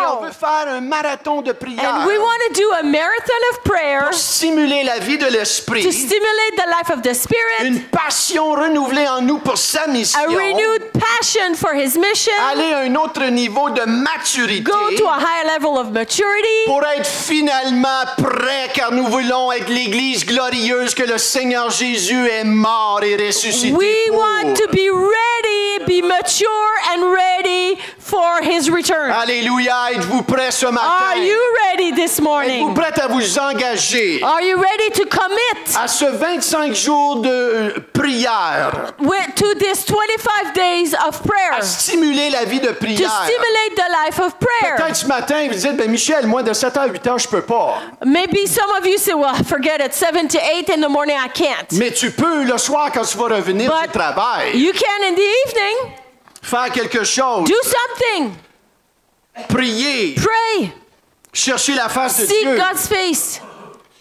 [SPEAKER 1] on veut
[SPEAKER 2] now.
[SPEAKER 1] faire un marathon de prière
[SPEAKER 2] And we want to do a marathon of prayer
[SPEAKER 1] pour stimuler la vie de
[SPEAKER 2] to
[SPEAKER 1] l'esprit,
[SPEAKER 2] stimulate the life of the Spirit,
[SPEAKER 1] une passion renouvelée en nous pour sa mission,
[SPEAKER 2] a renewed passion for His mission,
[SPEAKER 1] aller à un autre niveau de maturité
[SPEAKER 2] go to a higher level of maturity,
[SPEAKER 1] pour être finalement prêt, car nous voulons être l'Église glorieuse que le Seigneur Jésus est mort et ressuscité
[SPEAKER 2] we
[SPEAKER 1] pour.
[SPEAKER 2] want to be ready, be mature and ready for His return.
[SPEAKER 1] Alléluia, êtes-vous prêts ce matin?
[SPEAKER 2] Are you ready this
[SPEAKER 1] Êtes-vous
[SPEAKER 2] morning?
[SPEAKER 1] prêts à vous engager
[SPEAKER 2] Are you ready to commit
[SPEAKER 1] à ce 25 jours de prière,
[SPEAKER 2] to this 25 days of prayer?
[SPEAKER 1] à stimuler la vie de
[SPEAKER 2] To
[SPEAKER 1] prière?
[SPEAKER 2] stimulate the life of prayer.
[SPEAKER 1] Peut-être ce matin, vous dites, ben Michel, moi de 7h à 8h, je peux pas.
[SPEAKER 2] Maybe some of you say, well, forget it, 7 to 8 in the morning, I can't.
[SPEAKER 1] Mais tu peux le soir quand tu vas revenir du
[SPEAKER 2] But
[SPEAKER 1] travail.
[SPEAKER 2] you can in the evening.
[SPEAKER 1] Faire quelque chose.
[SPEAKER 2] Do something.
[SPEAKER 1] Prier.
[SPEAKER 2] Pray.
[SPEAKER 1] Chercher la face de
[SPEAKER 2] Seek
[SPEAKER 1] Dieu.
[SPEAKER 2] God's face.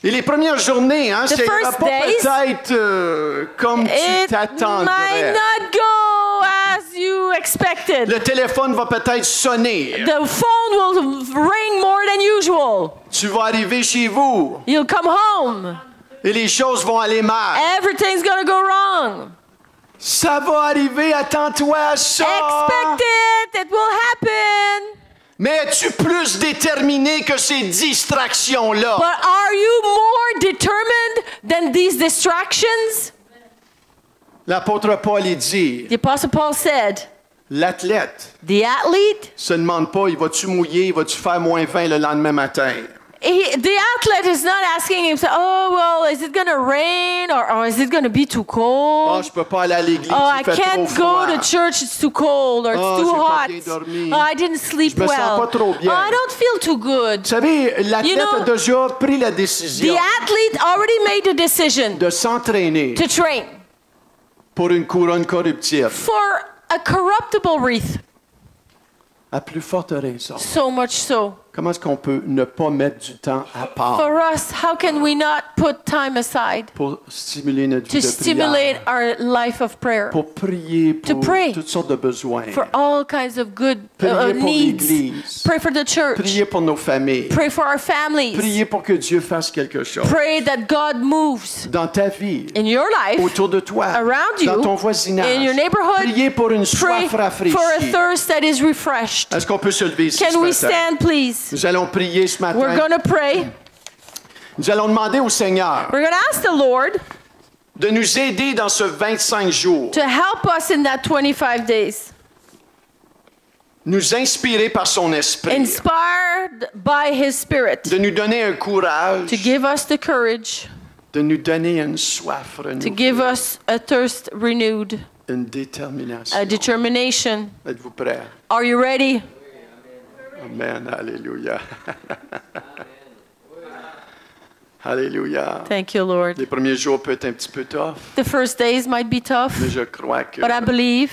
[SPEAKER 1] Et les premières journées, hein,
[SPEAKER 2] The
[SPEAKER 1] ça ira
[SPEAKER 2] first
[SPEAKER 1] pas
[SPEAKER 2] days,
[SPEAKER 1] peut-être comme tu
[SPEAKER 2] It might
[SPEAKER 1] t'attendrais.
[SPEAKER 2] not go as you expected.
[SPEAKER 1] Le téléphone va peut-être sonner.
[SPEAKER 2] The phone will ring more than usual.
[SPEAKER 1] Tu vas arriver chez vous
[SPEAKER 2] You'll come home.
[SPEAKER 1] et les choses vont aller mal.
[SPEAKER 2] Everything's gonna go wrong.
[SPEAKER 1] Ça va arriver, attends-toi à ça.
[SPEAKER 2] Expect it. It will happen.
[SPEAKER 1] Mais es-tu plus déterminé que ces distractions-là?
[SPEAKER 2] But are you more determined than these distractions?
[SPEAKER 1] L'apôtre Paul, il dit,
[SPEAKER 2] The Apostle Paul said,
[SPEAKER 1] l'athlète
[SPEAKER 2] the athlete,
[SPEAKER 1] se demande pas, il va-tu mouiller, il va-tu faire moins 20 le lendemain matin?
[SPEAKER 2] the athlete is not asking himself, oh, well, is it going to rain or is it going to be too
[SPEAKER 1] Ah,
[SPEAKER 2] cold?
[SPEAKER 1] je peux pas aller à l'église,
[SPEAKER 2] Oh, I
[SPEAKER 1] il fait trop
[SPEAKER 2] can't
[SPEAKER 1] froid.
[SPEAKER 2] go to church, it's too cold or
[SPEAKER 1] Oh,
[SPEAKER 2] it's too
[SPEAKER 1] j'ai pas
[SPEAKER 2] hot.
[SPEAKER 1] bien dormi.
[SPEAKER 2] Oh, I didn't sleep
[SPEAKER 1] Je me sens
[SPEAKER 2] well.
[SPEAKER 1] pas trop bien.
[SPEAKER 2] Oh, I don't feel too good.
[SPEAKER 1] Vous savez, l'athlète
[SPEAKER 2] You know,
[SPEAKER 1] a déjà pris la
[SPEAKER 2] The
[SPEAKER 1] décision
[SPEAKER 2] athlete already made a decision
[SPEAKER 1] de s'entraîner
[SPEAKER 2] to train
[SPEAKER 1] pour une couronne corruptible.
[SPEAKER 2] for a corruptible wreath.
[SPEAKER 1] À plus forte raison.
[SPEAKER 2] So much so.
[SPEAKER 1] Comment est-ce qu'on peut ne pas mettre du temps à part
[SPEAKER 2] For us, how can we not put time aside
[SPEAKER 1] pour stimuler notre
[SPEAKER 2] to
[SPEAKER 1] vie de
[SPEAKER 2] stimulate
[SPEAKER 1] prière,
[SPEAKER 2] our life of prayer
[SPEAKER 1] pour prier
[SPEAKER 2] To
[SPEAKER 1] pour
[SPEAKER 2] pray.
[SPEAKER 1] toutes sortes de besoins,
[SPEAKER 2] for all kinds of good
[SPEAKER 1] prier pour
[SPEAKER 2] needs?
[SPEAKER 1] l'Église,
[SPEAKER 2] Pray for the church.
[SPEAKER 1] prier pour nos familles,
[SPEAKER 2] Pray for our families.
[SPEAKER 1] prier pour que Dieu fasse quelque chose
[SPEAKER 2] Pray that God moves
[SPEAKER 1] dans ta vie,
[SPEAKER 2] in your life,
[SPEAKER 1] autour de toi,
[SPEAKER 2] around
[SPEAKER 1] dans
[SPEAKER 2] you,
[SPEAKER 1] ton voisinage.
[SPEAKER 2] in your neighborhood.
[SPEAKER 1] Prier pour une
[SPEAKER 2] Pray
[SPEAKER 1] soif rafraîchie.
[SPEAKER 2] for a thirst that is refreshed.
[SPEAKER 1] Est-ce qu'on peut se lever ici ce
[SPEAKER 2] Can we
[SPEAKER 1] matin?
[SPEAKER 2] stand, please?
[SPEAKER 1] Nous allons prier ce matin.
[SPEAKER 2] We're going to pray.
[SPEAKER 1] Nous allons demander au Seigneur
[SPEAKER 2] We're going to ask the Lord
[SPEAKER 1] de nous aider dans ce 25 jours,
[SPEAKER 2] to help us in that 25 days.
[SPEAKER 1] nous inspirer par son esprit,
[SPEAKER 2] Inspired by His Spirit.
[SPEAKER 1] de nous donner un courage,
[SPEAKER 2] To give us the courage.
[SPEAKER 1] de nous donner une soif
[SPEAKER 2] To
[SPEAKER 1] renouvelée,
[SPEAKER 2] give us a thirst renewed.
[SPEAKER 1] une détermination.
[SPEAKER 2] A determination.
[SPEAKER 1] Êtes-vous prêts?
[SPEAKER 2] Are you ready?
[SPEAKER 1] Amen. Alléluia. Alléluia.
[SPEAKER 2] Thank you, Lord.
[SPEAKER 1] Les premiers jours peuvent être un petit peu tough,
[SPEAKER 2] The first days might be tough,
[SPEAKER 1] mais je crois que,
[SPEAKER 2] but I believe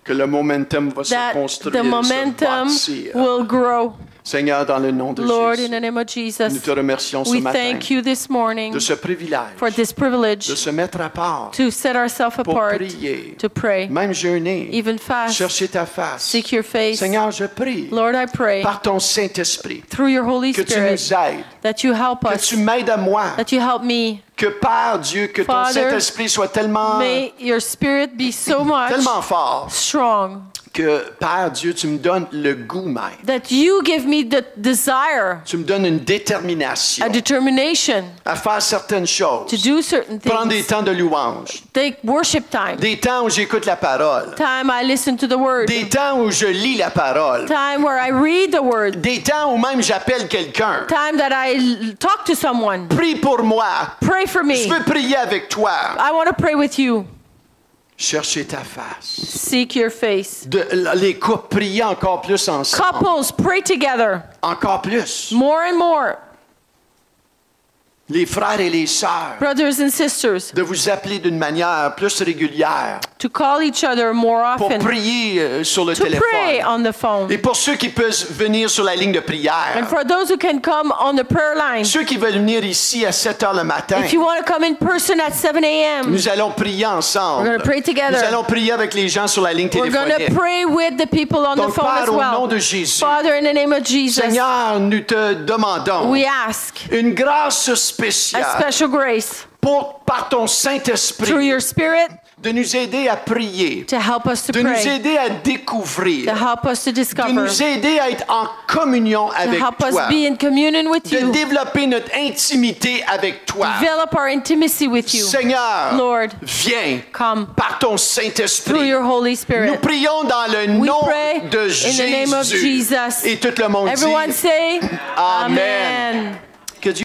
[SPEAKER 1] le momentum va se
[SPEAKER 2] that
[SPEAKER 1] construire,
[SPEAKER 2] the
[SPEAKER 1] se
[SPEAKER 2] momentum
[SPEAKER 1] bâtir.
[SPEAKER 2] will grow.
[SPEAKER 1] Seigneur, dans le nom de
[SPEAKER 2] Lord, in
[SPEAKER 1] Jésus,
[SPEAKER 2] the name of
[SPEAKER 1] nous
[SPEAKER 2] Jesus,
[SPEAKER 1] te remercions ce
[SPEAKER 2] we
[SPEAKER 1] matin
[SPEAKER 2] thank you this morning
[SPEAKER 1] de ce privilège,
[SPEAKER 2] for this
[SPEAKER 1] de
[SPEAKER 2] privilege
[SPEAKER 1] se mettre à part,
[SPEAKER 2] to set ourselves
[SPEAKER 1] pour
[SPEAKER 2] apart,
[SPEAKER 1] prier,
[SPEAKER 2] to pray,
[SPEAKER 1] même jeûner,
[SPEAKER 2] even fast,
[SPEAKER 1] chercher ta face.
[SPEAKER 2] seek your face.
[SPEAKER 1] Seigneur, je prie
[SPEAKER 2] Lord, I pray
[SPEAKER 1] par ton Saint-Esprit
[SPEAKER 2] through your Holy
[SPEAKER 1] que tu
[SPEAKER 2] Spirit
[SPEAKER 1] nous aides,
[SPEAKER 2] that you help
[SPEAKER 1] que
[SPEAKER 2] us,
[SPEAKER 1] tu m'aides à moi,
[SPEAKER 2] that you help me.
[SPEAKER 1] que Père Dieu, que ton
[SPEAKER 2] Father,
[SPEAKER 1] Saint-Esprit soit tellement,
[SPEAKER 2] May your spirit be so much
[SPEAKER 1] tellement fort
[SPEAKER 2] strong
[SPEAKER 1] que Père Dieu, tu me donnes le goût même.
[SPEAKER 2] that you give me the desire,
[SPEAKER 1] Tu me donnes une détermination
[SPEAKER 2] a determination
[SPEAKER 1] à faire certaines choses.
[SPEAKER 2] to do certain
[SPEAKER 1] Prendre des
[SPEAKER 2] things.
[SPEAKER 1] temps de louange,
[SPEAKER 2] Take worship time,
[SPEAKER 1] des temps où j'écoute la parole,
[SPEAKER 2] time I listen to the word,
[SPEAKER 1] des temps où je lis la parole,
[SPEAKER 2] time where I read the word,
[SPEAKER 1] des temps où même j'appelle quelqu'un.
[SPEAKER 2] time that I talk to someone.
[SPEAKER 1] Prie pour moi.
[SPEAKER 2] Pray for me.
[SPEAKER 1] Je veux prier avec toi.
[SPEAKER 2] I want to pray with you.
[SPEAKER 1] Chercher ta face.
[SPEAKER 2] Seek your face.
[SPEAKER 1] Les couples prier encore plus ensemble.
[SPEAKER 2] Couples, pray together
[SPEAKER 1] Encore plus.
[SPEAKER 2] more and more.
[SPEAKER 1] Les frères et les sœurs,
[SPEAKER 2] Brothers and sisters,
[SPEAKER 1] de vous appeler d'une manière plus régulière
[SPEAKER 2] to call each other more
[SPEAKER 1] pour
[SPEAKER 2] often,
[SPEAKER 1] prier sur le
[SPEAKER 2] to pray
[SPEAKER 1] téléphone.
[SPEAKER 2] on the phone.
[SPEAKER 1] Et pour ceux qui peuvent venir sur la ligne de prière,
[SPEAKER 2] And for those who can come on the prayer line,
[SPEAKER 1] ceux qui veulent venir ici à 7 heures le matin,
[SPEAKER 2] if you want to come in person at 7 a.m.,
[SPEAKER 1] nous allons prier ensemble.
[SPEAKER 2] We're gonna pray together.
[SPEAKER 1] Nous allons prier avec les gens sur la ligne
[SPEAKER 2] we're going
[SPEAKER 1] téléphonique.
[SPEAKER 2] to pray with the people on the
[SPEAKER 1] Donc,
[SPEAKER 2] phone as
[SPEAKER 1] Père, au nom
[SPEAKER 2] well.
[SPEAKER 1] de Jésus,
[SPEAKER 2] Father, in the name of Jesus,
[SPEAKER 1] Seigneur, nous te demandons
[SPEAKER 2] we ask
[SPEAKER 1] une grâce
[SPEAKER 2] a
[SPEAKER 1] spéciale
[SPEAKER 2] special grace
[SPEAKER 1] par ton
[SPEAKER 2] through
[SPEAKER 1] Saint-Esprit
[SPEAKER 2] your Spirit
[SPEAKER 1] de nous aider à prier,
[SPEAKER 2] to help us to
[SPEAKER 1] de nous
[SPEAKER 2] pray,
[SPEAKER 1] aider à
[SPEAKER 2] to
[SPEAKER 1] découvrir,
[SPEAKER 2] help us to
[SPEAKER 1] de
[SPEAKER 2] discover,
[SPEAKER 1] nous aider à être en communion
[SPEAKER 2] to
[SPEAKER 1] avec
[SPEAKER 2] help us
[SPEAKER 1] toi,
[SPEAKER 2] be in communion with
[SPEAKER 1] de
[SPEAKER 2] you,
[SPEAKER 1] développer notre intimité avec toi.
[SPEAKER 2] develop our intimacy with you.
[SPEAKER 1] Seigneur,
[SPEAKER 2] Lord,
[SPEAKER 1] viens
[SPEAKER 2] come
[SPEAKER 1] par ton
[SPEAKER 2] through
[SPEAKER 1] Saint-Esprit.
[SPEAKER 2] your Holy
[SPEAKER 1] Nous
[SPEAKER 2] Spirit.
[SPEAKER 1] prions dans le
[SPEAKER 2] We
[SPEAKER 1] nom
[SPEAKER 2] pray
[SPEAKER 1] de
[SPEAKER 2] in the name of
[SPEAKER 1] Jésus.
[SPEAKER 2] Jesus.
[SPEAKER 1] Et tout le monde
[SPEAKER 2] Everyone
[SPEAKER 1] dit
[SPEAKER 2] say,
[SPEAKER 1] Amen.
[SPEAKER 2] Amen.
[SPEAKER 1] Que Dieu